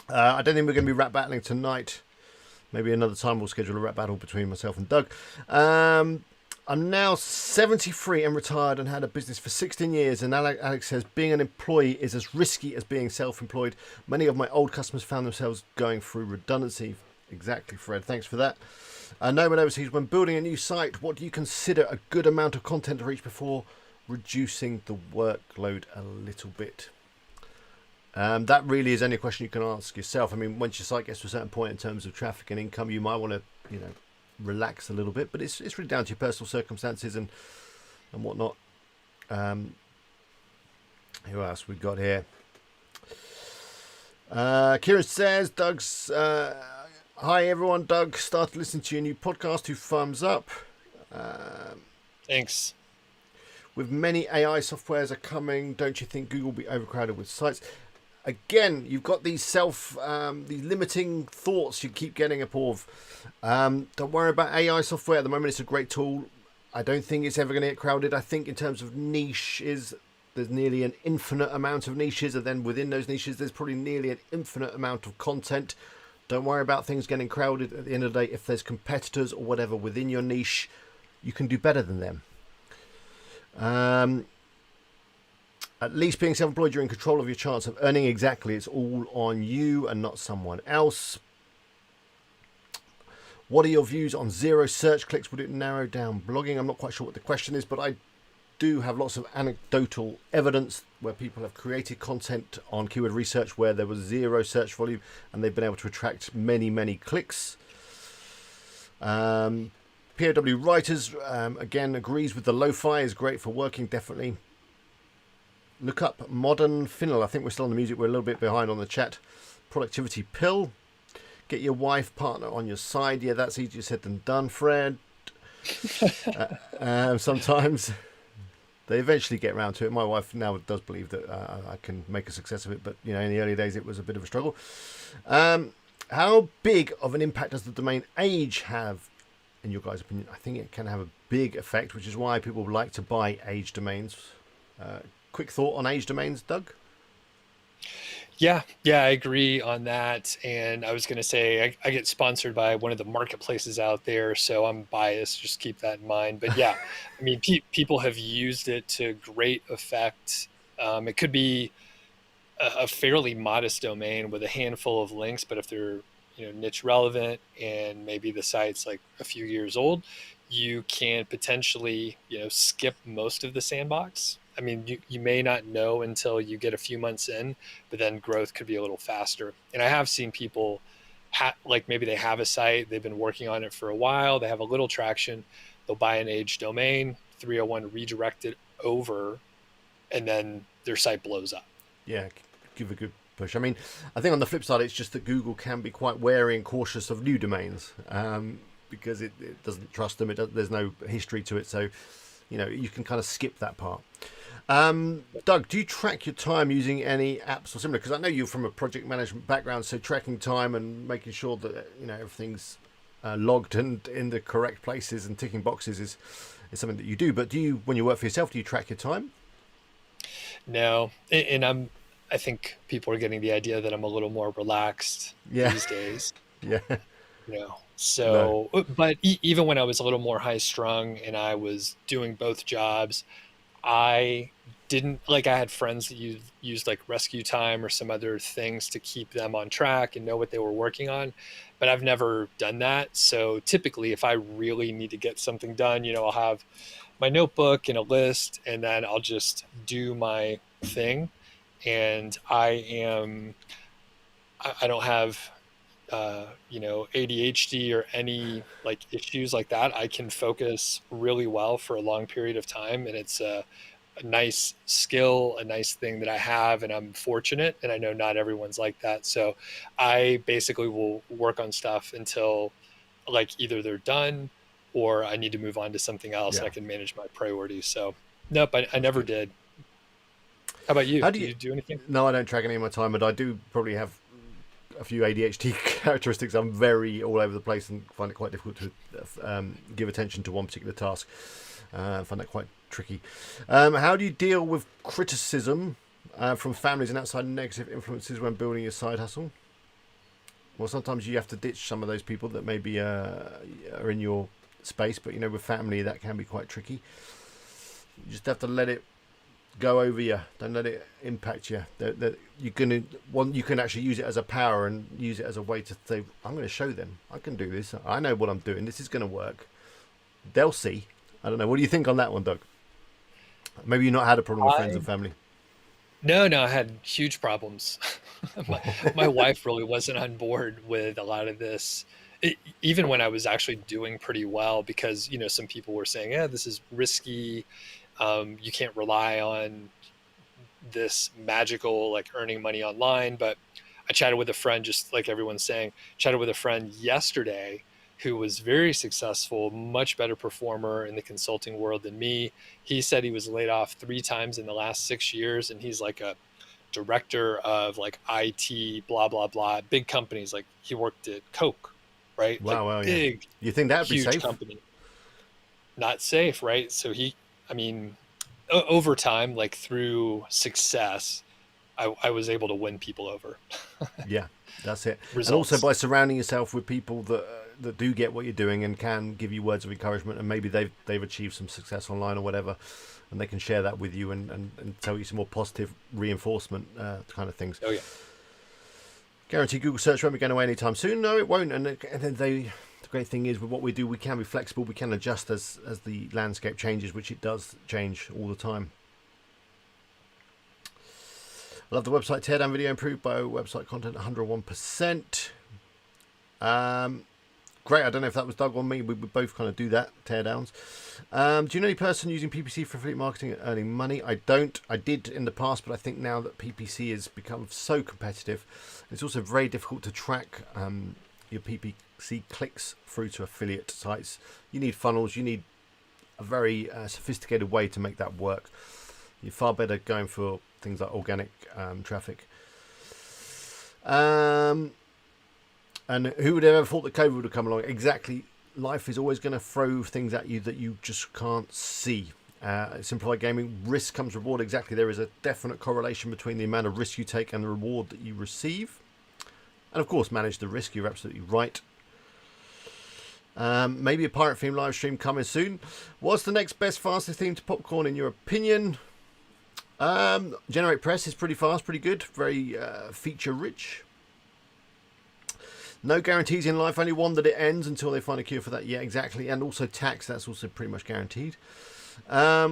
I don't think we're going to be rap battling tonight. Maybe another time we'll schedule a rap battle between myself and Doug. I'm now 73 and retired and had a business for 16 years. And Alex says, being an employee is as risky as being self-employed. Many of my old customers found themselves going through redundancy. Exactly, Fred. Thanks for that. No one overseas. When building a new site, what do you consider a good amount of content to reach before reducing the workload a little bit? That really is only a question you can ask yourself. I mean, once your site gets to a certain point in terms of traffic and income, you might want to, relax a little bit, but it's really down to your personal circumstances and whatnot. Who else we got here? Kieran says, Doug's hi everyone, Doug started listening to your new podcast. 2 thumbs up. Thanks. With many AI softwares are coming, don't you think Google will be overcrowded with sites? Again, you've got these these limiting thoughts you keep getting up of. Don't worry about AI software at the moment. It's a great tool. I don't think it's ever going to get crowded. I think in terms of niches, there's nearly an infinite amount of niches, and then within those niches, there's probably nearly an infinite amount of content. Don't worry about things getting crowded. At the end of the day, if there's competitors or whatever within your niche, you can do better than them. At least being self-employed, you're in control of your chance of earning. Exactly. It's all on you and not someone else. What are your views on zero search clicks? Would it narrow down blogging? I'm not quite sure what the question is, but I do have lots of anecdotal evidence where people have created content on keyword research where there was zero search volume and they've been able to attract many, many clicks. POW Writers, again, agrees with the lo-fi is great for working, definitely. Look up Modern Finnel. I think we're still on the music. We're a little bit behind on the chat. Productivity Pill. Get your wife, partner on your side. Yeah, that's easier said than done, Fred. Sometimes they eventually get around to it. My wife now does believe that I can make a success of it, but in the early days it was a bit of a struggle. How big of an impact does the domain age have, in your guys' opinion? I think it can have a big effect, which is why people like to buy age domains. Quick thought on age domains, Doug? Yeah, I agree on that. And I was going to say, I get sponsored by one of the marketplaces out there, so I'm biased. Just keep that in mind. But yeah, I mean, people have used it to great effect. It could be a fairly modest domain with a handful of links, but if they're niche relevant and maybe the site's like a few years old, you can potentially skip most of the sandbox. I mean, you may not know until you get a few months in, but then growth could be a little faster. And I have seen people like maybe they have a site, they've been working on it for a while, they have a little traction, they'll buy an age domain, 301 redirect it over, and then their site blows up. Yeah, give a good push. I mean, I think on the flip side, it's just that Google can be quite wary and cautious of new domains because it doesn't trust them. There's no history to it, so you can kind of skip that part. Doug, do you track your time using any apps or similar? Because I know you're from a project management background, so tracking time and making sure that everything's logged and in the correct places and ticking boxes is something that you do. But when you work for yourself, do you track your time? No, and I think people are getting the idea that I'm a little more relaxed these days. Yeah. So, no. But even when I was a little more high strung and I was doing both jobs, I didn't I had friends that used like rescue time or some other things to keep them on track and know what they were working on. But I've never done that. So typically if I really need to get something done, I'll have my notebook and a list, and then I'll just do my thing. And I don't have ADHD or any like issues like that. I can focus really well for a long period of time, and it's a nice skill, a nice thing that I have, and I'm fortunate, and I know not everyone's like that. So I basically will work on stuff until like either they're done or I need to move on to something else and I can manage my priorities. So nope, I never did. How about you? Do you do anything? No, I don't track any of my time, but I do probably have a few ADHD characteristics. I'm very all over the place and find it quite difficult to give attention to one particular task. I find that quite tricky. How do you deal with criticism from families and outside negative influences when building your side hustle? Well, sometimes you have to ditch some of those people that maybe are in your space, but with family that can be quite tricky. You just have to let it go over you. Don't let it impact you. That you can actually use it as a power and use it as a way to say, I'm going to show them I can do this. I know what I'm doing. This is going to work. They'll see. I don't know. What do you think on that one, Doug? Maybe you've not had a problem with friends and family. No, I had huge problems. my wife really wasn't on board with a lot of this. Even when I was actually doing pretty well, because some people were saying, "Yeah, this is risky. You can't rely on this magical like earning money online." But I chatted with a friend, just like everyone's saying, chatted with a friend yesterday who was very successful, much better performer in the consulting world than me. He said he was laid off 3 times in the last 6 years, and he's like a director of like IT, blah, blah, blah, big companies. Like he worked at Coke, right? Wow, like big, yeah. You think that'd be huge safe? Company. Not safe, right? So over time, like through success, I was able to win people over. Yeah, that's it. Results. And also by surrounding yourself with people that do get what you're doing and can give you words of encouragement, and maybe they've achieved some success online or whatever, and they can share that with you and tell you some more positive reinforcement kind of things. Oh yeah. Guarantee Google search won't be going away anytime soon. No, it won't. And then the great thing is with what we do, we can be flexible. We can adjust as the landscape changes, which it does change all the time. I love the website teardown video, improved by website content 101%. Great. I don't know if that was Doug or me. We would both kind of do that, teardowns. Do you know any person using PPC for affiliate marketing and earning money? I don't. I did in the past, but I think now that PPC has become so competitive, it's also very difficult to track your PPC clicks through to affiliate sites. You need funnels. You need a very sophisticated way to make that work. You're far better going for things like organic traffic. And who would have ever thought that COVID would have come along? Exactly. Life is always going to throw things at you that you just can't see. Simplified gaming, risk comes reward. Exactly. There is a definite correlation between the amount of risk you take and the reward that you receive. And of course, manage the risk. You're absolutely right. Maybe a pirate theme live stream coming soon. What's the next best, fastest theme to popcorn in your opinion? Generate Press is pretty fast, pretty good. Very feature rich. No guarantees in life, only one that it ends until they find a cure for that. Yeah, exactly. And also tax, that's also pretty much guaranteed. Yeah,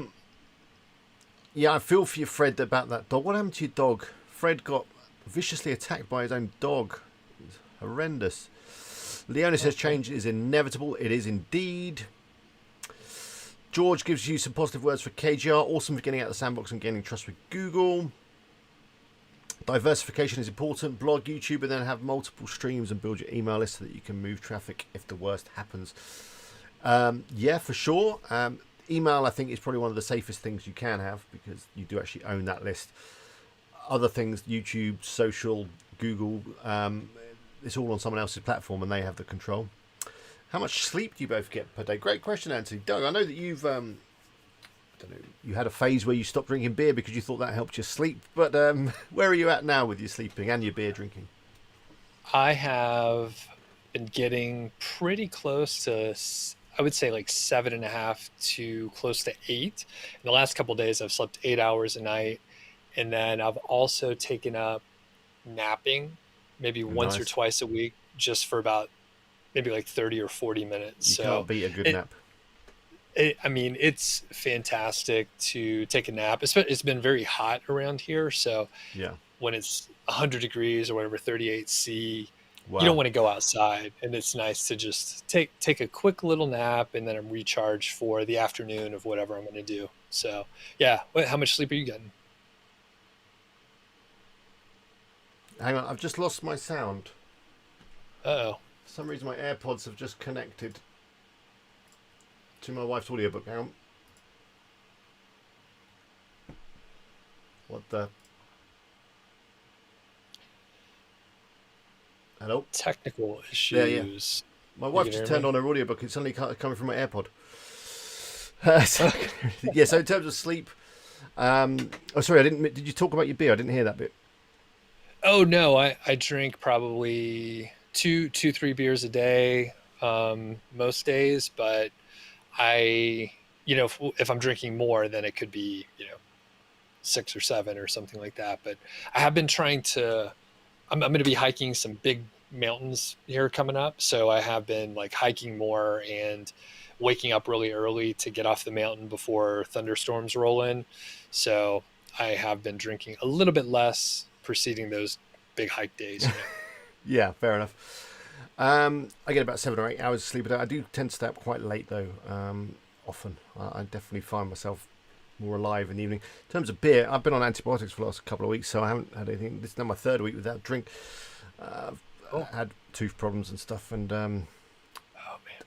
I feel for you, Fred, about that dog. What happened to your dog? Fred got viciously attacked by his own dog. It's horrendous. Leona says change is inevitable. It is indeed. George gives you some positive words for KGR. Awesome for getting out of the sandbox and gaining trust with Google. Diversification is important. Blog, YouTube, and then have multiple streams and build your email list so that you can move traffic if the worst happens. Yeah, for sure. Email, I think, is probably one of the safest things you can have because you do actually own that list. Other things, YouTube, social, Google, it's all on someone else's platform and they have the control. How much sleep do you both get per day? Great question, Anthony. Doug, I know that you've... I don't know, you had a phase where you stopped drinking beer because you thought that helped you sleep, but where are you at now with your sleeping and your beer drinking? I have been getting pretty close to, I would say, like 7.5 to close to 8. In the last couple of days, I've slept 8 hours a night, and then I've also taken up napping maybe once or twice a week, just for about maybe like 30 or 40 minutes. You can't beat a good nap. I mean, it's fantastic to take a nap. It's been very hot around here, so yeah, when it's 100 degrees or whatever, 38 C, wow, you don't want to go outside, and it's nice to just take a quick little nap, and then I'm recharged for the afternoon of whatever I'm going to do. So, yeah. How much sleep are you getting? Hang on, I've just lost my sound. Uh-oh. For some reason, my AirPods have just connected to my wife's audiobook. Hang on. What the? Hello? Technical issues. Yeah. My wife just turned on her audiobook. It's suddenly coming from my AirPod. Yeah, so in terms of sleep... sorry, did you talk about your beer? I didn't hear that bit. Oh, no. I drink probably 3 beers a day most days, but if I'm drinking more, then it could be, 6 or 7 or something like that. But I have been trying to, I'm going to be hiking some big mountains here coming up. So I have been like hiking more and waking up really early to get off the mountain before thunderstorms roll in. So I have been drinking a little bit less preceding those big hike days. Yeah, fair enough. I get about 7 or 8 hours of sleep a day. I do tend to stay up quite late though. Often, I definitely find myself more alive in the evening. In terms of beer, I've been on antibiotics for the last couple of weeks, so I haven't had anything. This is now my 3rd week without drink. I've had tooth problems and stuff, and oh man,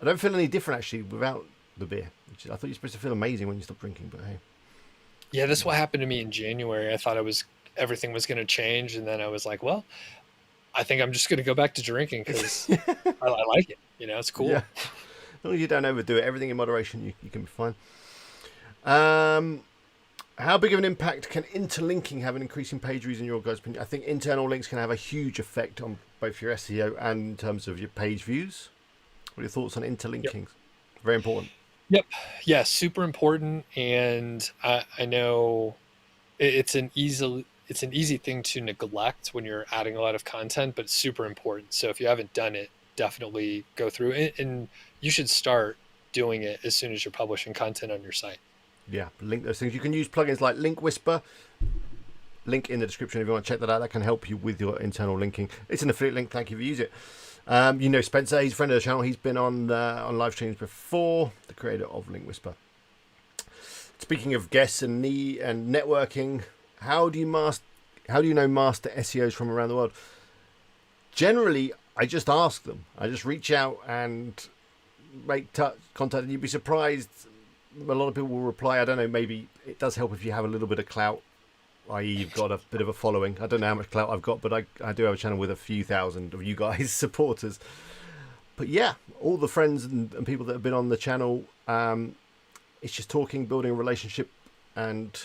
I don't feel any different actually without the beer. I thought you're supposed to feel amazing when you stop drinking, but hey. Yeah, that's what happened to me in January. I thought everything was going to change, and then I was like, well, I think I'm just going to go back to drinking because I like it. It's cool. Yeah. As long as you don't overdo it, everything in moderation, you can be fine. How big of an impact can interlinking have an increasing page views in your guys' opinion? I think internal links can have a huge effect on both your SEO and in terms of your page views. What are your thoughts on interlinking? Yep. Very important. Yep. Yeah, super important. And I know it's an easy thing to neglect when you're adding a lot of content, but it's super important. So if you haven't done it, definitely go through, and you should start doing it as soon as you're publishing content on your site. Yeah, link those things. You can use plugins like Link Whisper. Link in the description if you want to check that out. That can help you with your internal linking. It's an affiliate link. Thank you for using it. You know Spencer, he's a friend of the channel. He's been on live streams before. The creator of Link Whisper. Speaking of guests and networking, how do you know master SEOs from around the world? Generally, I just ask them. I just reach out and make contact, and you'd be surprised. A lot of people will reply. I don't know. Maybe it does help if you have a little bit of clout, i.e., you've got a bit of a following. I don't know how much clout I've got, but I do have a channel with a few thousand of you guys supporters. But yeah, all the friends and people that have been on the channel, it's just talking, building a relationship, and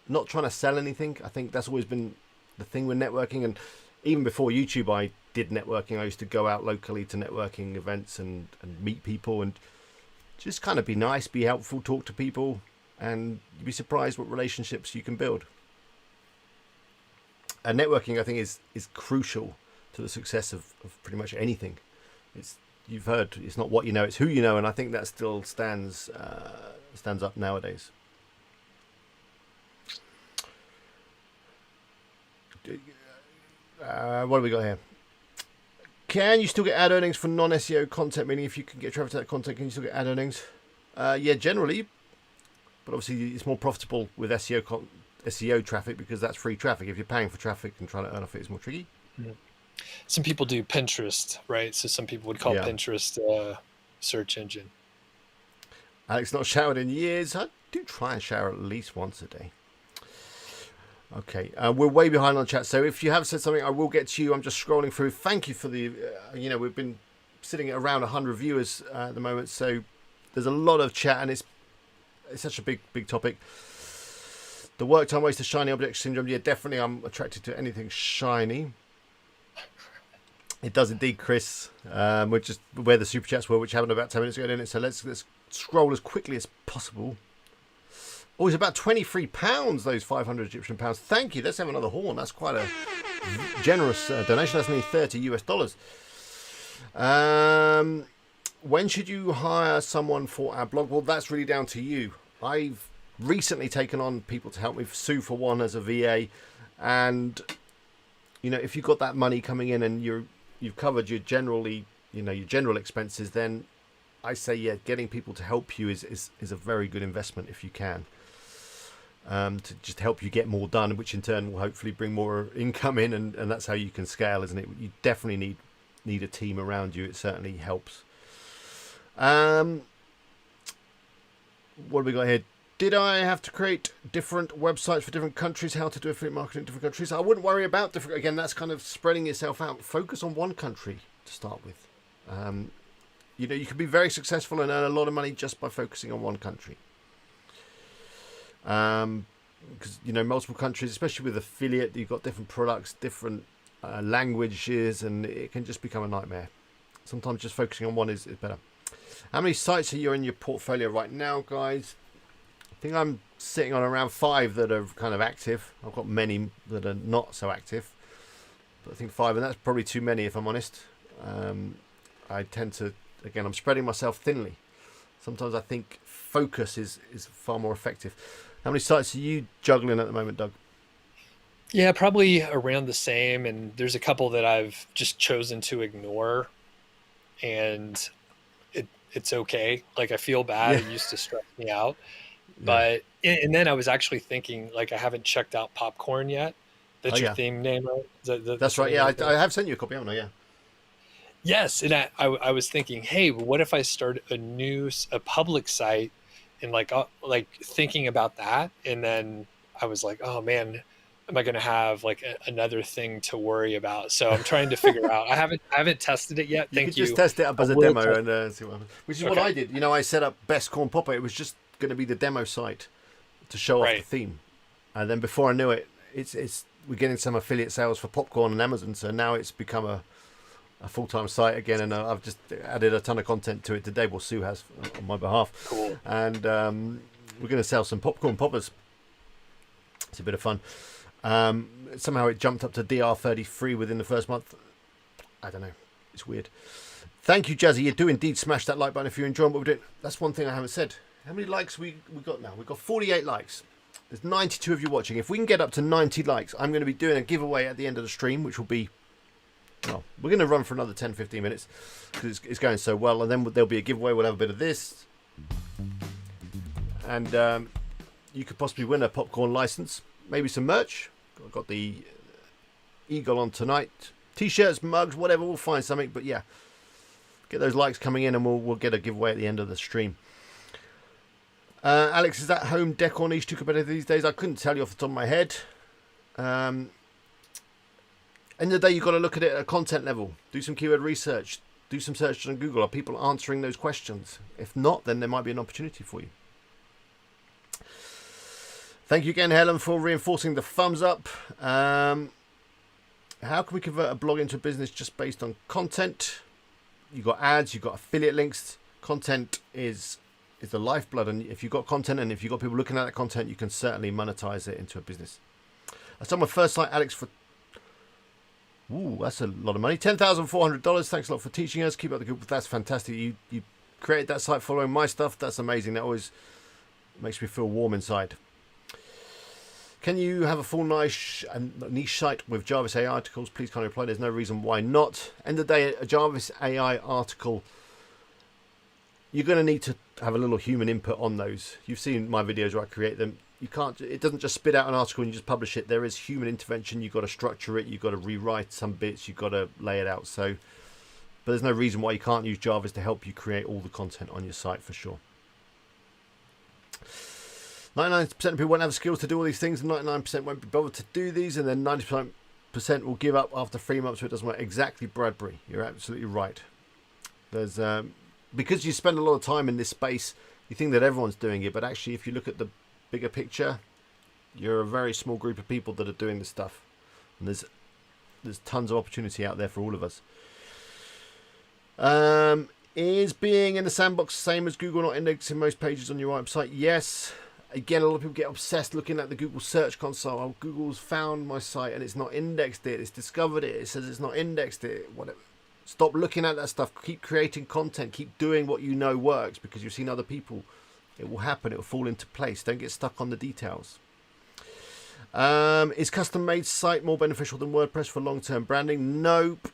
not trying to sell anything. I think that's always been the thing with networking. And even before YouTube, I did networking. I used to go out locally to networking events and meet people and just kind of be nice, be helpful, talk to people, and you'd be surprised what relationships you can build. And networking, I think, is crucial to the success of pretty much anything. You've heard, it's not what you know, it's who you know, and I think that still stands up nowadays. What do we got here? Can you still get ad earnings for non-SEO content? Meaning, if you can get traffic to that content, can you still get ad earnings? Yeah, generally, but obviously it's more profitable with SEO traffic because that's free traffic. If you're paying for traffic and trying to earn off it, it's more tricky. Yeah. Some people do Pinterest, right? So some people would call Pinterest a search engine. Alex, not showered in years. I do try and shower at least once a day. Okay, we're way behind on chat, so if you have said something, I will get to you. I'm just scrolling through. Thank you for the, we've been sitting at around 100 viewers at the moment, so there's a lot of chat, and it's such a big topic. The work time waste of shiny object syndrome. Yeah, definitely, I'm attracted to anything shiny. It does indeed, Chris. We're just where the super chats were, which happened about 10 minutes ago, didn't it? So let's scroll as quickly as possible. Oh, it's about £23, those 500 Egyptian pounds. Thank you. Let's have another horn. That's quite a generous donation. That's nearly $30 US. When should you hire someone for our blog? Well, that's really down to you. I've recently taken on people to help me. Sue, for one, as a VA. And, if you've got that money coming in and you've covered your general expenses, then I say, yeah, getting people to help you is a very good investment if you can. To just help you get more done, which in turn will hopefully bring more income in, and that's how you can scale, isn't it? You definitely need a team around you. It certainly helps. What have we got here? Did I have to create different websites for different countries? How to do affiliate marketing in different countries? I wouldn't worry about different. Again, that's kind of spreading yourself out. Focus on one country to start with. You can be very successful and earn a lot of money just by focusing on one country. Because multiple countries, especially with affiliate, you've got different products, different languages, and it can just become a nightmare. Sometimes just focusing on one is better. How many sites are you in your portfolio right now, guys? I think I'm sitting on around 5 that are kind of active. I've got many that are not so active, but I think 5, and that's probably too many if I'm honest. I tend to, again, I'm spreading myself thinly. Sometimes I think focus is far more effective. How many sites are you juggling at the moment, Doug? Yeah, probably around the same. And there's a couple that I've just chosen to ignore, and it's okay. Like, I feel bad. Yeah. It used to stress me out. But, and then I was actually thinking, like, I haven't checked out Popcorn yet. That's your theme name, right? That's right. Yeah, I have sent you a copy, haven't I? Yeah. Yes, and I was thinking, hey, what if I start a public site, and like thinking about that, and then I was like, oh man, am I going to have like another thing to worry about? So I'm trying to figure out. I haven't tested it yet. Thank you. Just test it up as a demo and see what happens. Which is what I did. I set up Best Corn Popper. It was just going to be the demo site to show off the theme, and then before I knew it, we're getting some affiliate sales for popcorn on Amazon. So now it's become a full-time site again, and I've just added a ton of content to it today. Well, Sue has on my behalf. Cool. And we're going to sell some popcorn poppers. It's a bit of fun. Somehow it jumped up to DR33 within the first month. I don't know. It's weird. Thank you, Jazzy. You do indeed smash that like button if you're enjoying what we're doing. That's one thing I haven't said. How many likes we got now? We've got 48 likes. There's 92 of you watching. If we can get up to 90 likes, I'm going to be doing a giveaway at the end of the stream, which will be... Well, we're going to run for another 10, 15 minutes because it's going so well. And then there'll be a giveaway. We'll have a bit of this. And you could possibly win a popcorn license. Maybe some merch. I've got the eagle on tonight. T-shirts, mugs, whatever. We'll find something. But yeah, get those likes coming in and we'll get a giveaway at the end of the stream. Alex, is that home decor niche too competitive these days? I couldn't tell you off the top of my head. End of the day, you've got to look at it at a content level. Do some keyword research. Do some search on Google. Are people answering those questions? If not, then there might be an opportunity for you. Thank you again, Helen, for reinforcing the thumbs up. How can we convert a blog into a business just based on content? You've got ads, you've got affiliate links. Content is the lifeblood, and if you've got content and if you've got people looking at that content, you can certainly monetize it into a business. I started my first site, Alex, for that's a lot of money. $10,400. Thanks a lot for teaching us. Keep up the good. That's fantastic. You created that site following my stuff. That's amazing. That always makes me feel warm inside. Can you have a full niche site with Jarvis AI articles? Please kindly reply. There's no reason why not. End of the day, a Jarvis AI article, you're going to need to have a little human input on those. You've seen my videos where I create them. You can't. It doesn't just spit out an article and you just publish it. There is human intervention. You've got to structure it. You've got to rewrite some bits. You've got to lay it out. So, but there's no reason why you can't use Jarvis to help you create all the content on your site for sure. 99% of people won't have the skills to do all these things, and 99% won't be bothered to do these, and then 90% will give up after 3 months, so it doesn't work. Exactly, Bradbury. You're absolutely right. There's because you spend a lot of time in this space, you think that everyone's doing it, but actually, if you look at the bigger picture, you're a very small group of people that are doing this stuff, and there's tons of opportunity out there for all of us. Is being in the sandbox the same as Google not indexing most pages on your website? Yes. Again, a lot of people get obsessed looking at the Google Search Console. Oh, Google's found my site and it's not indexed it. It's discovered it. It says it's not indexed it. Whatever. Stop looking at that stuff. Keep creating content. Keep doing what you know works because you've seen other people. It will happen. It will fall into place. Don't get stuck on the details. Is custom-made site more beneficial than WordPress for long-term branding? Nope.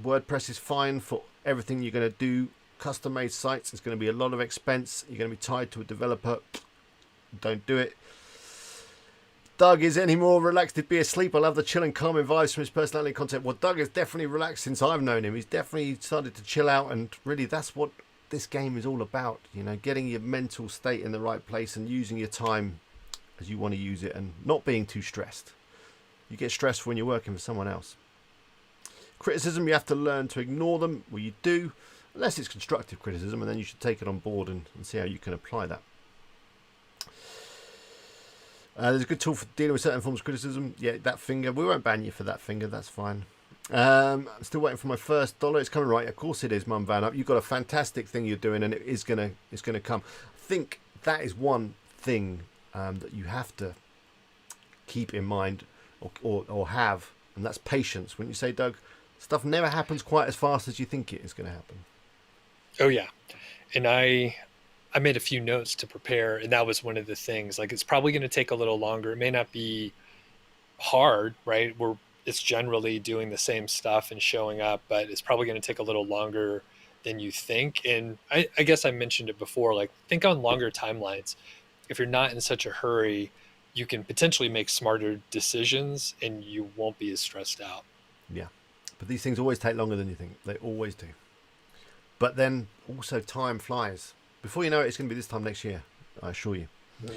WordPress is fine for everything you're going to do. Custom-made sites, it's going to be a lot of expense. You're going to be tied to a developer. Don't do it. Doug, is any more relaxed to be asleep? I love the chill and calming vibes from his personality and content. Well, Doug is definitely relaxed since I've known him. He's definitely started to chill out, and really that's what this game is all about. You know, getting your mental state in the right place and using your time as you want to use it and not being too stressed. You get stressed when you're working for someone else. Criticism, you have to learn to ignore them. Well, you do, unless it's constructive criticism, and then you should take it on board and see how you can apply that. There's a good tool for dealing with certain forms of criticism. Yeah, that finger. We won't ban you for that finger. That's fine. I'm still waiting for my first dollar. It's coming, right? Of course it is, Mum Van Up. You've got a fantastic thing you're doing, and it's gonna come. I think that is one thing that you have to keep in mind or have, and that's patience. When you say, Doug, stuff never happens quite as fast as you think it is going to happen. Oh yeah, and I made a few notes to prepare, and that was one of the things. Like, it's probably going to take a little longer. It may not be hard, right? It's generally doing the same stuff and showing up, but it's probably going to take a little longer than you think. And I guess I mentioned it before, like, think on longer timelines. If you're not in such a hurry, you can potentially make smarter decisions and you won't be as stressed out. Yeah. But these things always take longer than you think. They always do. But then also time flies. Before you know it, it's going to be this time next year, I assure you. Mm.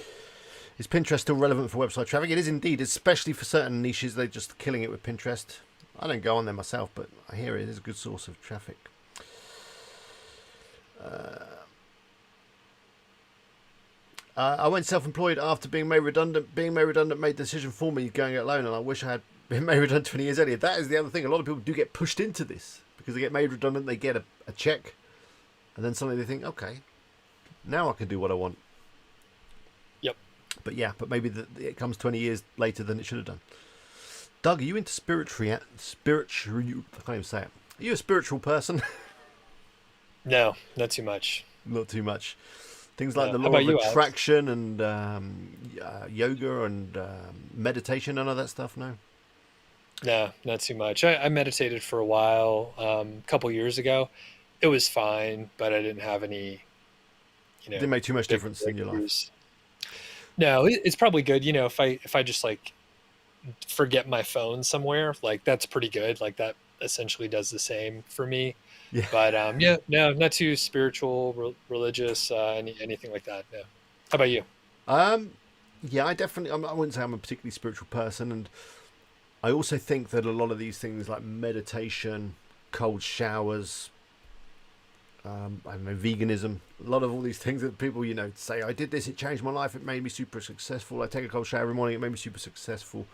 Is Pinterest still relevant for website traffic? It is indeed, especially for certain niches. They're just killing it with Pinterest. I don't go on there myself, but I hear it is a good source of traffic. I went self-employed after being made redundant. Being made redundant made the decision for me going it alone, and I wish I had been made redundant 20 years earlier. That is the other thing. A lot of people do get pushed into this because they get made redundant, they get a check, and then suddenly they think, okay, now I can do what I want. Yep. But yeah, but maybe it comes 20 years later than it should have done. Doug, are you into spiritual? I can't even say it. Are you a spiritual person? No, not too much. Not too much. Things like No. the How law about of you, Alex? attraction and yoga and meditation, none of that stuff, no? No, not too much. I meditated for a while, a couple years ago. It was fine, but I didn't have any, Didn't make too much big difference in your life. breakthroughs. No, it's probably good. If I just like forget my phone somewhere, like that's pretty good. Like that essentially does the same for me. Yeah. But yeah, no, not too spiritual, religious, anything like that. No. How about you? Um, yeah, I wouldn't say I'm a particularly spiritual person, and I also think that a lot of these things like meditation, cold showers, I don't know, veganism, a lot of all these things that people, say, I did this, it changed my life, it made me super successful. I take a cold shower every morning, it made me super successful.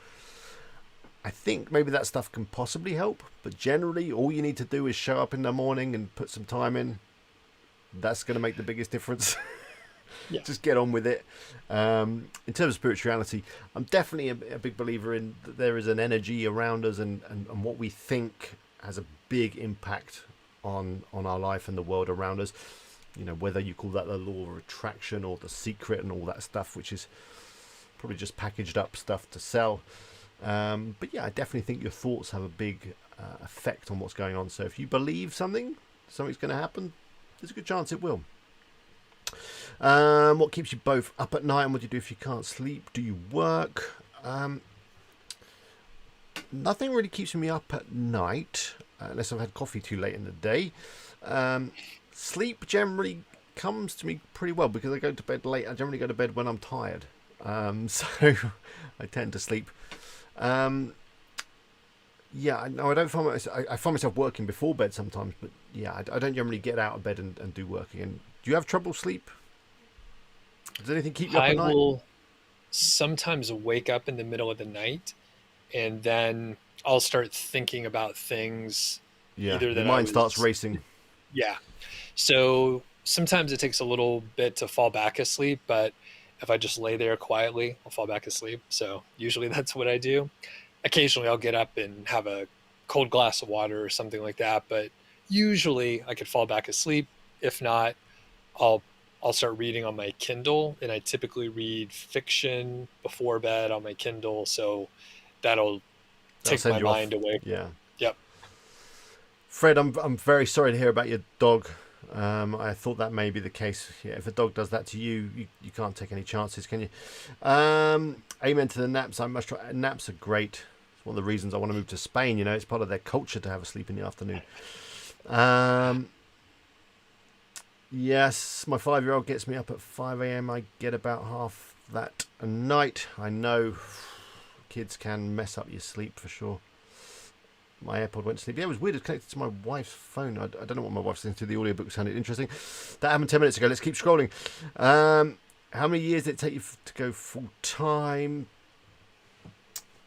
I think maybe that stuff can possibly help, but generally, all you need to do is show up in the morning and put some time in. That's going to make the biggest difference. Yeah. Just get on with it. In terms of spirituality, I'm definitely a big believer in that there is an energy around us, and what we think has a big impact on our life and the world around us. Whether you call that the law of attraction or the secret and all that stuff, which is probably just packaged up stuff to sell. But yeah, I definitely think your thoughts have a big effect on what's going on. So if you believe something's going to happen, there's a good chance it will. What keeps you both up at night, and what do you do if you can't sleep? Do you work? Nothing really keeps me up at night, unless I've had coffee too late in the day. Sleep generally comes to me pretty well because I go to bed late. I generally go to bed when I'm tired, so I tend to sleep. Yeah, no, I don't find I find myself working before bed sometimes, but yeah, I don't generally get out of bed and do work again. Do you have trouble sleep? Does anything keep you up I at night? will sometimes wake up in the middle of the night and then I'll start thinking about things Yeah, either your that I mind starts was, racing. yeah. So sometimes it takes a little bit to fall back asleep, but if I just lay there quietly, I'll fall back asleep. So usually that's what I do. Occasionally I'll get up and have a cold glass of water or something like that, but usually I could fall back asleep. If not, I'll I'll start reading on my Kindle, and I typically read fiction before bed on my Kindle, so that'll That'll take send my you off. mind away. Yeah. Yep. Fred, I'm very sorry to hear about your dog. I thought that may be the case. Yeah, if a dog does that to you, you can't take any chances, can you? Amen to the naps. I must try. Naps are great. It's one of the reasons I want to move to Spain. It's part of their culture to have a sleep in the afternoon. Yes, my 5-year-old gets me up at 5 a.m. I get about half that a night. I know kids can mess up your sleep for sure. My AirPod went to sleep. Yeah, it was weird. It's connected to my wife's phone. I don't know what my wife's listening to. The audiobook sounded interesting. That happened 10 minutes ago. Let's keep scrolling. How many years did it take you to go full time?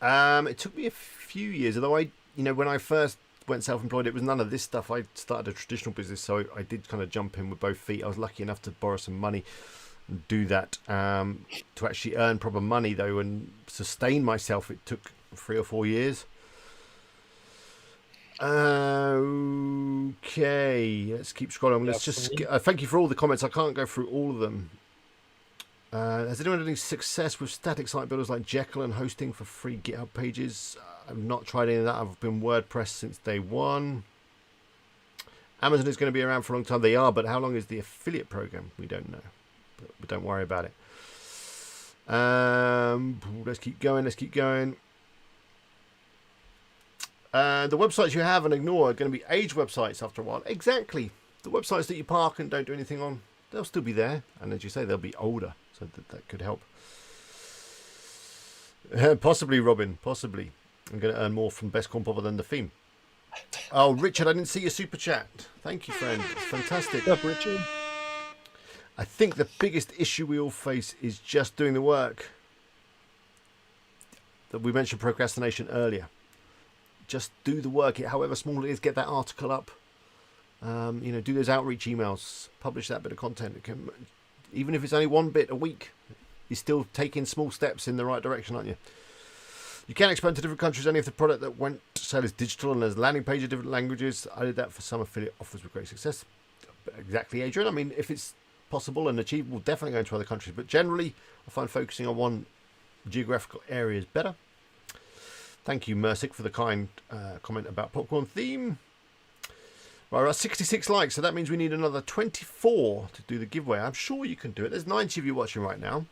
It took me a few years. Although when I first went self-employed, it was none of this stuff. I started a traditional business, so I did kind of jump in with both feet. I was lucky enough to borrow some money and do that. To actually earn proper money, though, and sustain myself, it took 3 or 4 years. Okay, let's keep scrolling. Yeah, Let's for just me, thank you for all the comments. I can't go through all of them. Has anyone had any success with static site builders like Jekyll and hosting for free GitHub pages? I've not tried any of that. I've been WordPress since day one. Amazon is going to be around for a long time. They are, but how long is the affiliate program? We don't know. But don't worry about it. Let's keep going. Let's keep going. The websites you have and ignore are going to be age websites after a while. Exactly. The websites that you park and don't do anything on, they'll still be there. And as you say, they'll be older. So that could help. Possibly, Robin. Possibly. I'm going to earn more from Best Corn Popper than the theme. Oh, Richard, I didn't see your super chat. Thank you, friend. It's fantastic. what's up, Richard? I think the biggest issue we all face is just doing the work. That we mentioned procrastination earlier. Just do the work, however small it is. Get that article up. Do those outreach emails. Publish that bit of content. Even if it's only one bit a week, you're still taking small steps in the right direction, aren't you? You can expand to different countries only if the product that went to sale is digital and there's a landing page in different languages. I did that for some affiliate offers with great success. Exactly, Adrian. I mean, if it's possible and achievable, definitely go into other countries. But generally, I find focusing on one geographical area is better. Thank you, Mersic, for the kind comment about popcorn theme. Right, we're at 66 likes, so that means we need another 24 to do the giveaway. I'm sure you can do it. There's 90 of you watching right now.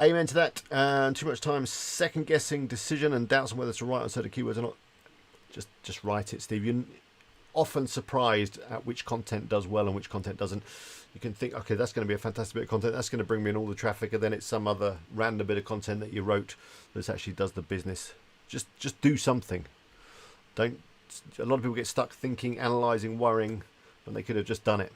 Amen to that. Too much time second guessing decision and doubts on whether to write on certain keywords or not. Just write it, Steve. You're often surprised at which content does well and which content doesn't. You can think, okay, that's going to be a fantastic bit of content. That's going to bring me in all the traffic, and then it's some other random bit of content that you wrote that actually does the business. Just do something. Don't. A lot of people get stuck thinking, analysing, worrying, when they could have just done it.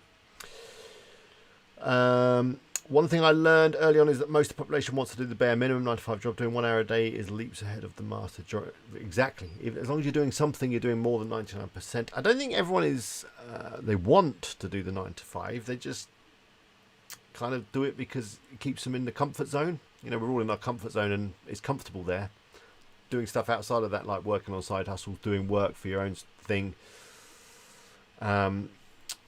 One thing I learned early on is that most of the population wants to do the bare minimum 9 to 5 job. Doing 1 hour a day is leaps ahead of the master job. Exactly. As long as you're doing something, you're doing more than 99%. I don't think everyone is. They want to do the 9 to 5. They just kind of do it because it keeps them in the comfort zone. You know, we're all in our comfort zone, and it's comfortable there. Doing stuff outside of that, like working on side hustles, doing work for your own thing,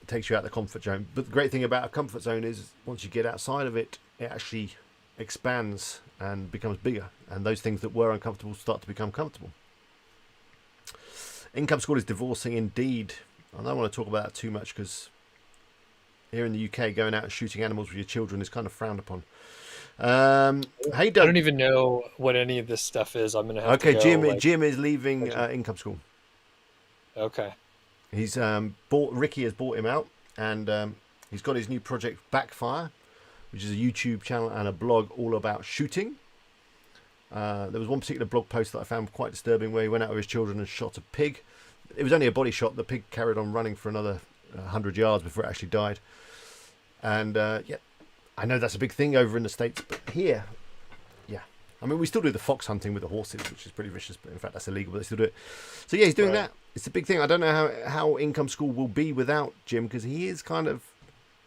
takes you out of the comfort zone. But the great thing about a comfort zone is once you get outside of it, it actually expands and becomes bigger. And those things that were uncomfortable start to become comfortable. Income school is divorcing indeed. I don't want to talk about that too much because here in the UK, going out and shooting animals with your children is kind of frowned upon. Hey, Doug. I don't even know what any of this stuff is. I'm gonna have to go. Jim is leaving income school. Okay. He's Ricky has bought him out, and he's got his new project Backfire, which is a YouTube channel and a blog all about shooting. There was one particular blog post that I found quite disturbing where he went out with his children and shot a pig. It was only a body shot. The pig carried on running for another 100 yards before it actually died. And yeah, I know that's a big thing over in the States, but here, yeah. I mean, we still do the fox hunting with the horses, which is pretty vicious, but in fact, that's illegal, but they still do it. So yeah, he's doing that. It's a big thing. I don't know how income school will be without Jim, because he is kind of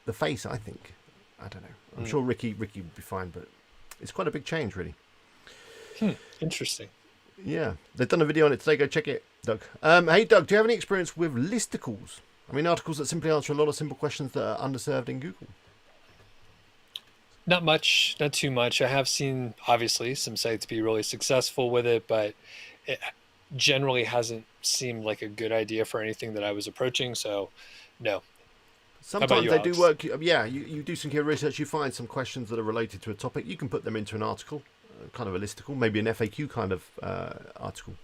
the face, I think. I don't know. I'm sure Ricky would be fine, but it's quite a big change, really. Interesting. Yeah, they've done a video on it today. Go check it, Doug. Hey, Doug, do you have any experience with listicles? I mean, articles that simply answer a lot of simple questions that are underserved in Google. Not much, not too much. I have seen, obviously, some sites be really successful with it, but it generally hasn't seemed like a good idea for anything that I was approaching. So, no. Sometimes they do work. Yeah, you do some key research. You find some questions that are related to a topic. You can put them into an article, kind of a listicle, maybe an FAQ kind of article.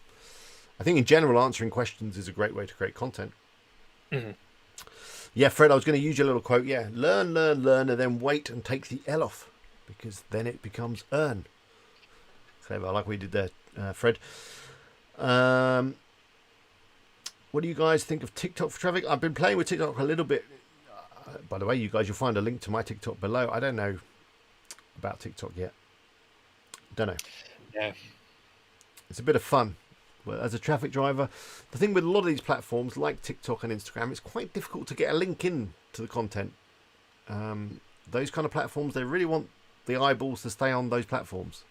I think in general, answering questions is a great way to create content. Mm-hmm. Yeah, Fred, I was going to use your little quote. Yeah, learn, and then wait and take the L off, because then it becomes earn. Clever. I like what you did there, Fred. What do you guys think of TikTok for traffic? I've been playing with TikTok a little bit. By the way, you guys, you'll find a link to my TikTok below. I don't know about TikTok yet. Don't know. Yeah. It's a bit of fun. But as a traffic driver, the thing with a lot of these platforms like TikTok and Instagram, it's quite difficult to get a link in to the content. Those kind of platforms, they really want the eyeballs to stay on those platforms.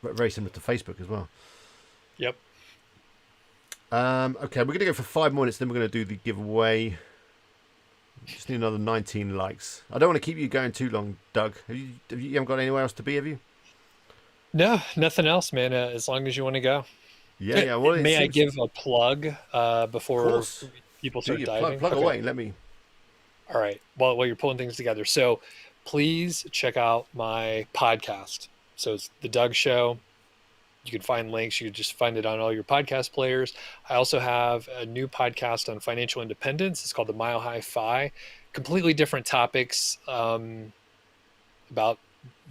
Very similar to Facebook as well. Yep. Okay, we're going to go for 5 minutes, then we're going to do the giveaway. Just need another 19 likes. I don't want to keep you going too long, Doug. You haven't got anywhere else to be, have you? No, nothing else, man. As long as you want to go. Yeah. Well, may I give a plug before people start diving? Plug away. Let me. All right. Well, while you're pulling things together, so please check out my podcast. So it's The Doug Show. You can find links. You can just find it on all your podcast players. I also have a new podcast on financial independence. It's called The Mile High Fi. Completely different topics about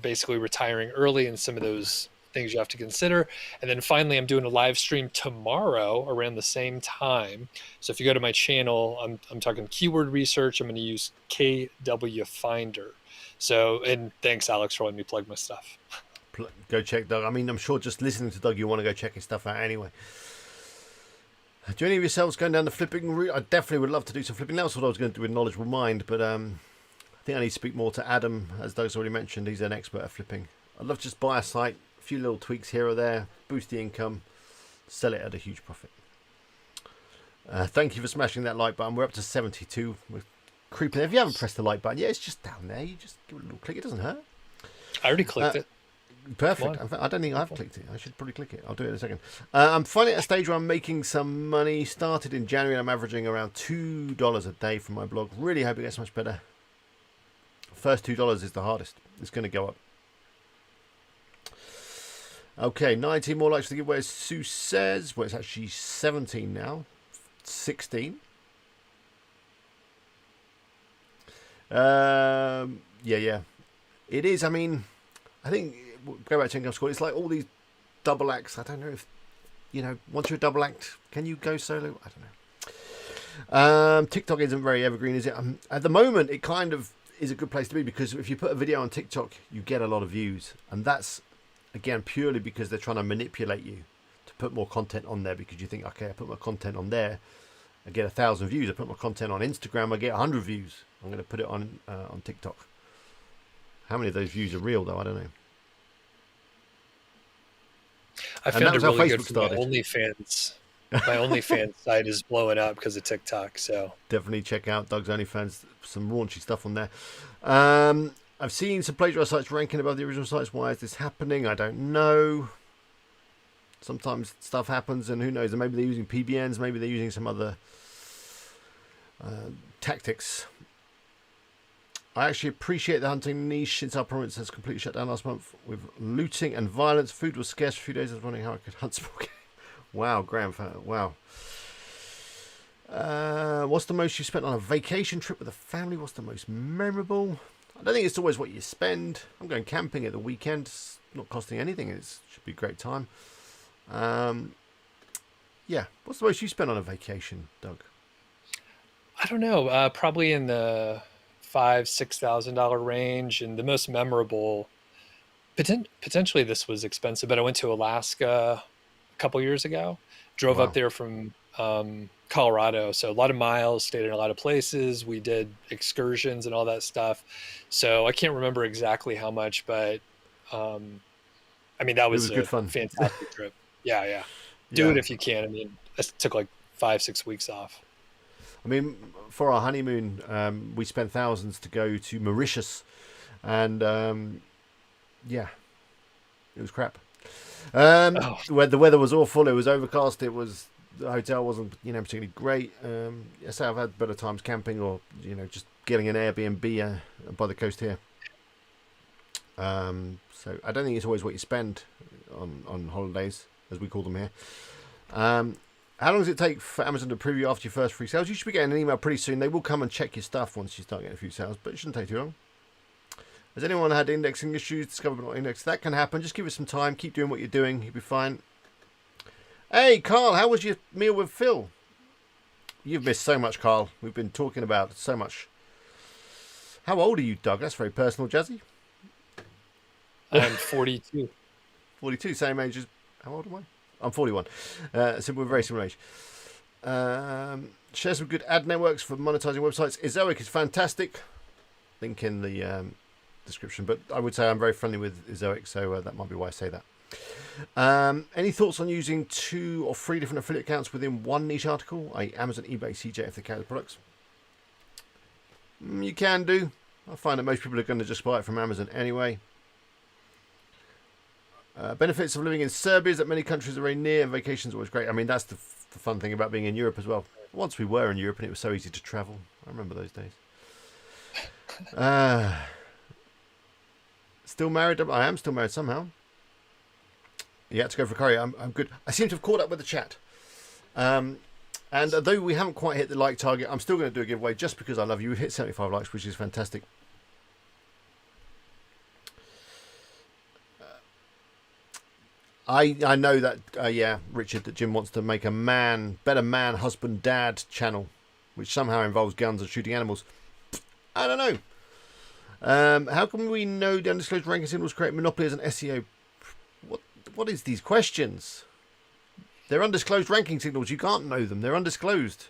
basically retiring early and some of those things you have to consider. And then finally, I'm doing a live stream tomorrow around the same time. So if you go to my channel, I'm talking keyword research. I'm going to use KW Finder. So, and thanks, Alex, for letting me plug my stuff. Go check Doug. I mean, I'm sure just listening to Doug, you want to go check his stuff out anyway. Do any of yourselves going down the flipping route? I definitely would love to do some flipping. That's what I was going to do with Knowledgeable Mind, but I think I need to speak more to Adam, as Doug's already mentioned. He's an expert at flipping. I'd love to just buy a site, a few little tweaks here or there, boost the income, sell it at a huge profit. Thank you for smashing that like button. We're up to 72. We're creeping. If you haven't pressed the like button, yeah, it's just down there. You just give it a little click. It doesn't hurt. I already clicked it. Perfect. In fact, I don't think I've clicked it. I should probably click it. I'll do it in a second. I'm finally at a stage where I'm making some money. Started in January. I'm averaging around $2 a day from my blog. Really hope it gets much better. First $2 is the hardest. It's going to go up. Okay, 19 more likes for the giveaway, as Sue says. Well, it's actually 17 now. 16. Yeah. It is. I mean, I think, go back to income score. It's like all these double acts. I don't know if, once you're a double act, can you go solo? I don't know. TikTok isn't very evergreen, is it? At the moment, it kind of is a good place to be, because if you put a video on TikTok, you get a lot of views. And that's, again, purely because they're trying to manipulate you to put more content on there, because you think, okay, I put my content on there, I get 1,000 views. I put my content on Instagram, I get 100 views. I'm going to put it on TikTok. How many of those views are real, though? I don't know. I found it really good for my OnlyFans. My OnlyFans site is blowing up because of TikTok. So definitely check out Doug's OnlyFans. Some raunchy stuff on there. I've seen some plagiarized sites ranking above the original sites. Why is this happening? I don't know. Sometimes stuff happens, and who knows? Maybe they're using PBNs. Maybe they're using some other tactics. I actually appreciate the hunting niche since our province has completely shut down last month with looting and violence. Food was scarce for a few days. I was wondering how I could hunt small game. Wow, Graham. Wow. What's the most you spent on a vacation trip with a family? What's the most memorable? I don't think it's always what you spend. I'm going camping at the weekend. It's not costing anything. It should be a great time. Yeah. What's the most you spent on a vacation, Doug? I don't know. Probably in the $5,000-$6,000 range, and the most memorable. Potentially, this was expensive, but I went to Alaska a couple years ago. Drove up there from Colorado, so a lot of miles. Stayed in a lot of places. We did excursions and all that stuff. So I can't remember exactly how much, but I mean that was a good fun. Fantastic trip. Yeah. Do it if you can. I mean, I took like 5-6 weeks off. I mean, for our honeymoon, we spent thousands to go to Mauritius, and yeah, it was crap. Where the weather was awful, it was overcast. The hotel wasn't, particularly great. Yes, I've had better times camping, or just getting an Airbnb by the coast here. So I don't think it's always what you spend on holidays, as we call them here. How long does it take for Amazon to approve you after your first free sales? You should be getting an email pretty soon. They will come and check your stuff once you start getting a few sales, but it shouldn't take too long. Has anyone had indexing issues? Discovered but not indexed? That can happen. Just give it some time. Keep doing what you're doing. You'll be fine. Hey, Carl, how was your meal with Phil? You've missed so much, Carl. We've been talking about so much. How old are you, Doug? That's very personal, Jazzy. I'm 42. 42, same age as... How old am I? I'm 41. So we're very similar age. Share some good ad networks for monetizing websites. Ezoic is fantastic. Link in the description. But I would say I'm very friendly with Ezoic, so that might be why I say that. Any thoughts on using 2 or 3 different affiliate accounts within one niche article? Amazon, eBay, CJ, if they carry the products. You can do. I find that most people are going to just buy it from Amazon anyway. Benefits of living in Serbia is that many countries are very near, and vacations are always great. I mean, that's the fun thing about being in Europe as well. Once we were in Europe, and it was so easy to travel. I remember those days. Still married? I am still married somehow. You had to go for curry. I'm good. I seem to have caught up with the chat. And although we haven't quite hit the like target, I'm still going to do a giveaway just because I love you. We've hit 75 likes, which is fantastic. I know that, Richard, that Jim wants to make a better man, husband, dad channel, which somehow involves guns and shooting animals. I don't know. How can we know the undisclosed ranking signals create monopoly as an SEO? What is these questions? They're undisclosed ranking signals. You can't know them. They're undisclosed.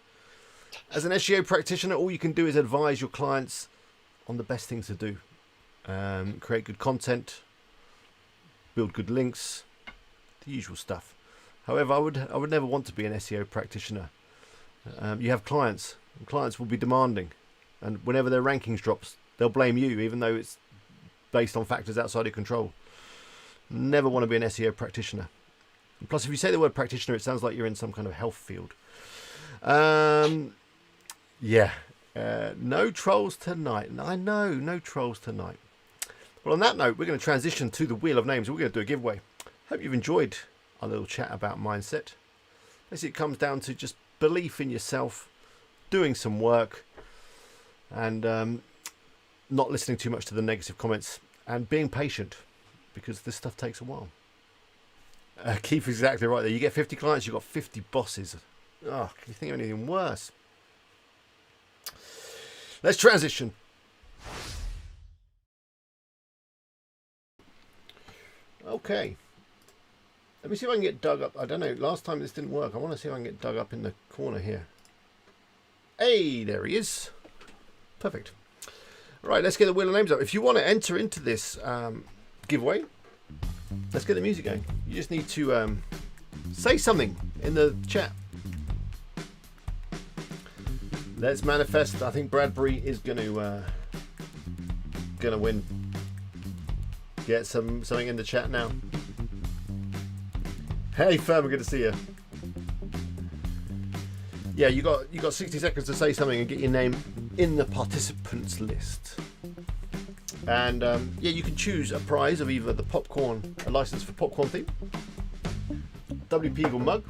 As an SEO practitioner, all you can do is advise your clients on the best things to do. Create good content. build good links, the usual stuff. However, I would never want to be an SEO practitioner. You have clients, and clients will be demanding, and whenever their rankings drops, they'll blame you, even though it's based on factors outside your control. Never want to be an SEO practitioner. And plus, if you say the word practitioner, it sounds like you're in some kind of health field. Yeah. No trolls tonight. I know, no trolls tonight. Well, on that note, we're going to transition to the Wheel of Names. We're going to do a giveaway. Hope you've enjoyed our little chat about mindset. Basically, it comes down to just belief in yourself, doing some work, and not listening too much to the negative comments, and being patient, because this stuff takes a while. Keith's exactly right there. You get 50 clients, you've got 50 bosses. Oh, can you think of anything worse? Let's transition. Okay. Let me see if I can get dug up. I don't know. Last time this didn't work. I want to see if I can get dug up in the corner here. Hey, there he is. Perfect. Right, let's get the Wheel of Names up. If you want to enter into this giveaway, let's get the music going. You just need to say something in the chat. Let's manifest. I think Bradbury is going to win. Get something in the chat now. Hey, Firma, good to see you. Yeah, you got 60 seconds to say something and get your name in the participants list. And yeah, you can choose a prize of either a license for popcorn theme, WP Eagle mug,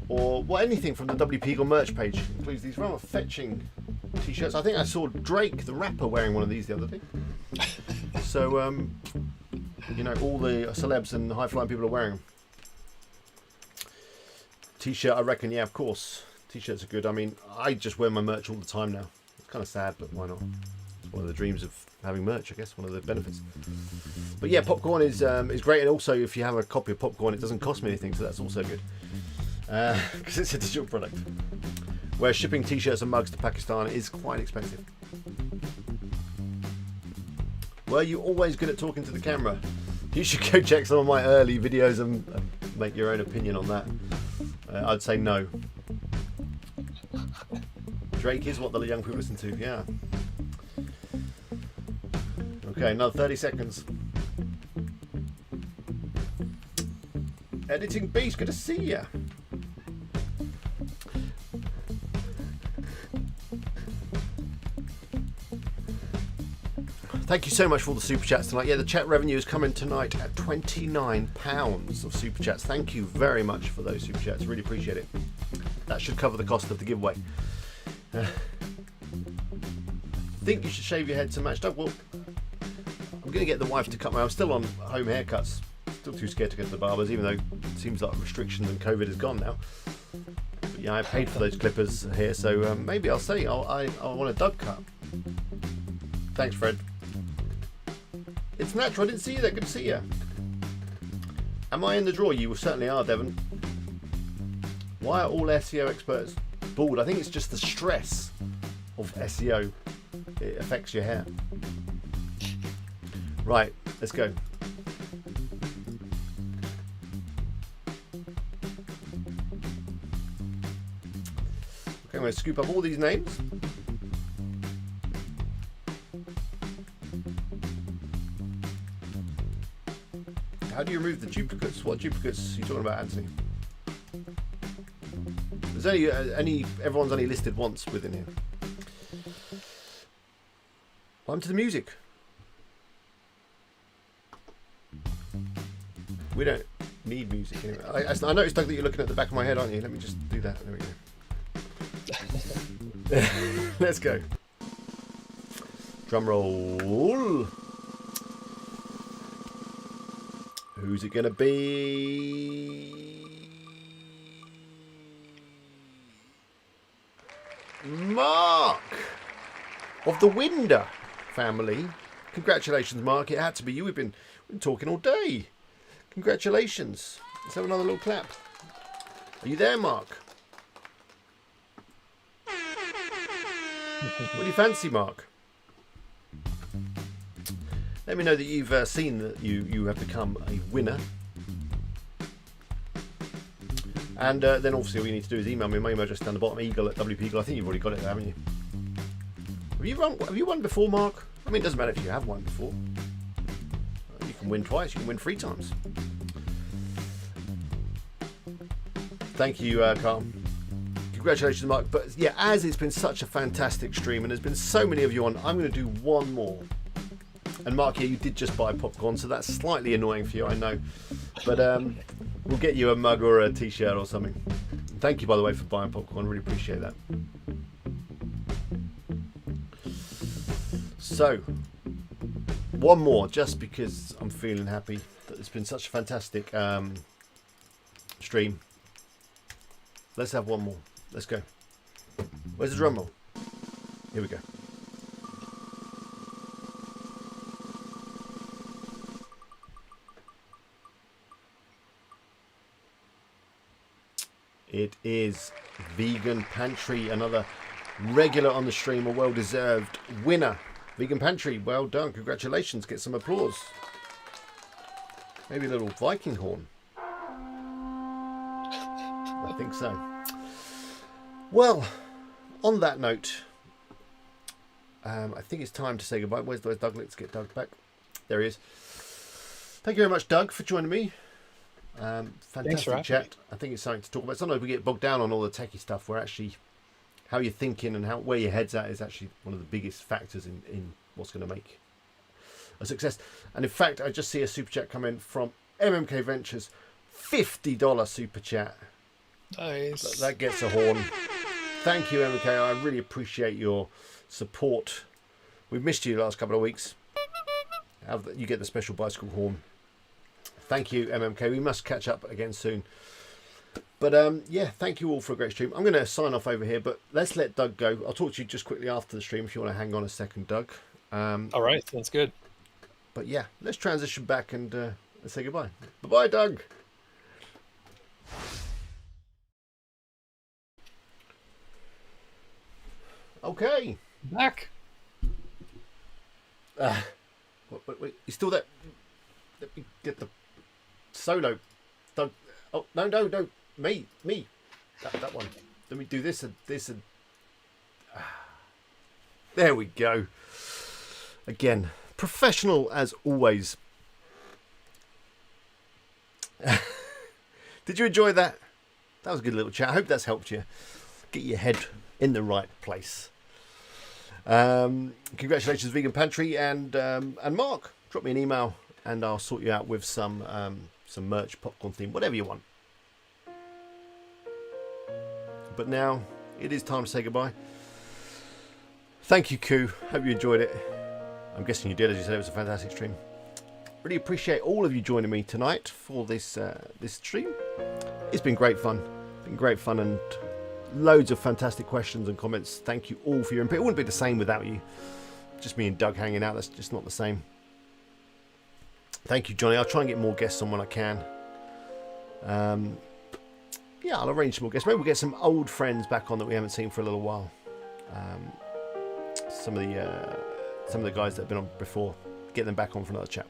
or anything from the WP Eagle merch page. It includes these rather fetching t-shirts. I think I saw Drake, the rapper, wearing one of these the other day. So, you know, all the celebs and high-flying people are wearing them. T-shirt, I reckon, yeah, of course. T-shirts are good. I mean, I just wear my merch all the time now. It's kind of sad, but why not? It's one of the dreams of having merch, I guess, one of the benefits. But yeah, popcorn is great, and also if you have a copy of popcorn, it doesn't cost me anything, so that's also good. Because it's a digital product. Where shipping t-shirts and mugs to Pakistan is quite expensive. Were you always good at talking to the camera? You should go check some of my early videos and make your own opinion on that. I'd say no. Drake is what the young people listen to, yeah. Okay, another 30 seconds. Editing Beast, good to see ya. Thank you so much for all the super chats tonight. Yeah, the chat revenue is coming tonight at £29 of super chats. Thank you very much for those super chats. Really appreciate it. That should cover the cost of the giveaway. Think you should shave your head to match Doug? Well, I'm going to get the wife to cut my. I'm still on home haircuts. Still too scared to go to the barbers, even though it seems like restrictions and COVID is gone now. But yeah, I paid for those clippers here, so maybe I'll say I want a Doug cut. Thanks, Fred. It's natural. I didn't see you there. Good to see you. Am I in the draw? You certainly are, Devon. Why are all SEO experts bald? I think it's just the stress of SEO. It affects your hair. Right, let's go. Okay, I'm going to scoop up all these names. How do you remove the duplicates? What duplicates are you talking about, Anthony? There's only everyone's only listed once within here. On to the music. We don't need music anyway. I noticed, Doug, that you're looking at the back of my head, aren't you? Let me just do that. There we go. Let's go. Drum roll. Who's it going to be? Mark of the Winder family. Congratulations, Mark. It had to be you. We've been talking all day. Congratulations. Let's have another little clap. Are you there, Mark? What do you fancy, Mark? Let me know that you've seen that you have become a winner. And then obviously all you need to do is email me. My email address down the bottom, eagle@wpeagle. I think you've already got it there, haven't you? Have you won before, Mark? I mean, it doesn't matter if you have won before. You can win twice. You can win 3 times. Thank you, Carl. Congratulations, Mark. But yeah, as it's been such a fantastic stream and there's been so many of you on, I'm going to do one more. And Mark, yeah, you did just buy popcorn, so that's slightly annoying for you, I know. But we'll get you a mug or a t-shirt or something. Thank you, by the way, for buying popcorn. Really appreciate that. So, one more, just because I'm feeling happy that it's been such a fantastic stream. Let's have one more. Let's go. Where's the drum roll? Here we go. It is Vegan Pantry, another regular on the stream, a well-deserved winner. Vegan Pantry, well done, congratulations, get some applause. Maybe a little Viking horn. I think so. Well, on that note, I think it's time to say goodbye. Where's Doug? Let's get Doug back. There he is. Thank you very much, Doug, for joining me. Fantastic chat. I think it's something to talk about. Sometimes we get bogged down on all the techie stuff where actually how you're thinking and where your head's at is actually one of the biggest factors in what's going to make a success. And in fact, I just see a super chat come in from MMK Ventures, $50 super chat. Nice. That gets a horn. Thank you, MMK. I really appreciate your support. We've missed you the last couple of weeks. You get the special bicycle horn. Thank you, MMK. We must catch up again soon. But yeah, thank you all for a great stream. I'm going to sign off over here, but let's let Doug go. I'll talk to you just quickly after the stream if you want to hang on a second, Doug. All right, sounds good. But yeah, let's transition back and let's say goodbye. Bye-bye, Doug. Okay. Back. Wait, you still there? Let me get the solo. Doug. Oh, no. Me. That one. Let me do this and this and... There we go. Again, professional as always. Did you enjoy that? That was a good little chat. I hope that's helped you get your head in the right place. Congratulations, Vegan Pantry, and Mark. Drop me an email and I'll sort you out with some merch, popcorn theme, whatever you want. But now it is time to say goodbye. Thank you, Koo. Hope you enjoyed it. I'm guessing you did, as you said. It was a fantastic stream. Really appreciate all of you joining me tonight for this stream. It's been great fun. And loads of fantastic questions and comments. Thank you all for your input. It wouldn't be the same without you. Just me and Doug hanging out. That's just not the same. Thank you, Johnny. I'll try and get more guests on when I can. Yeah, I'll arrange some more guests. Maybe we'll get some old friends back on that we haven't seen for a little while. Some of the guys that have been on before. Get them back on for another chat.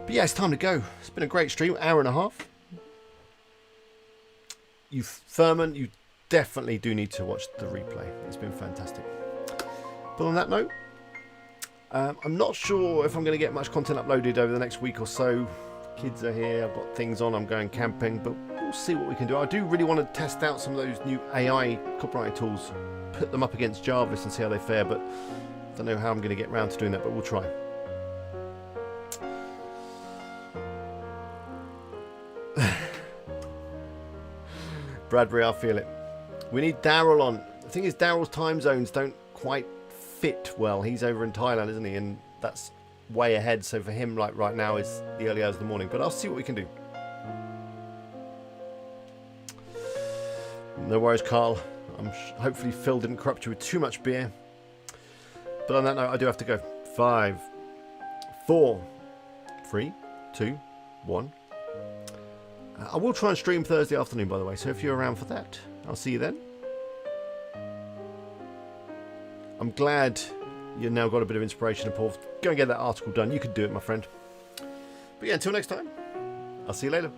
But yeah, it's time to go. It's been a great stream, hour and a half. You Furman, you definitely do need to watch the replay. It's been fantastic. But on that note, I'm not sure if I'm going to get much content uploaded over the next week or so. Kids are here, I've got things on, I'm going camping, but we'll see what we can do. I do really want to test out some of those new AI copywriting tools, put them up against Jarvis and see how they fare, but I don't know how I'm going to get around to doing that, but we'll try. Bradbury, I feel it. We need Daryl on. The thing is, Daryl's time zones don't quite fit well. He's over in Thailand, isn't he? And that's way ahead. So for him, like right now, is the early hours of the morning. But I'll see what we can do. No worries, Carl. Hopefully Phil didn't corrupt you with too much beer. But on that note, I do have to go. 5, 4, 3, 2, 1. I will try and stream Thursday afternoon, by the way, so if you're around for that, I'll see you then. I'm glad you've now got a bit of inspiration and Paul, go and get that article done. You can do it, my friend. But yeah, until next time, I'll see you later.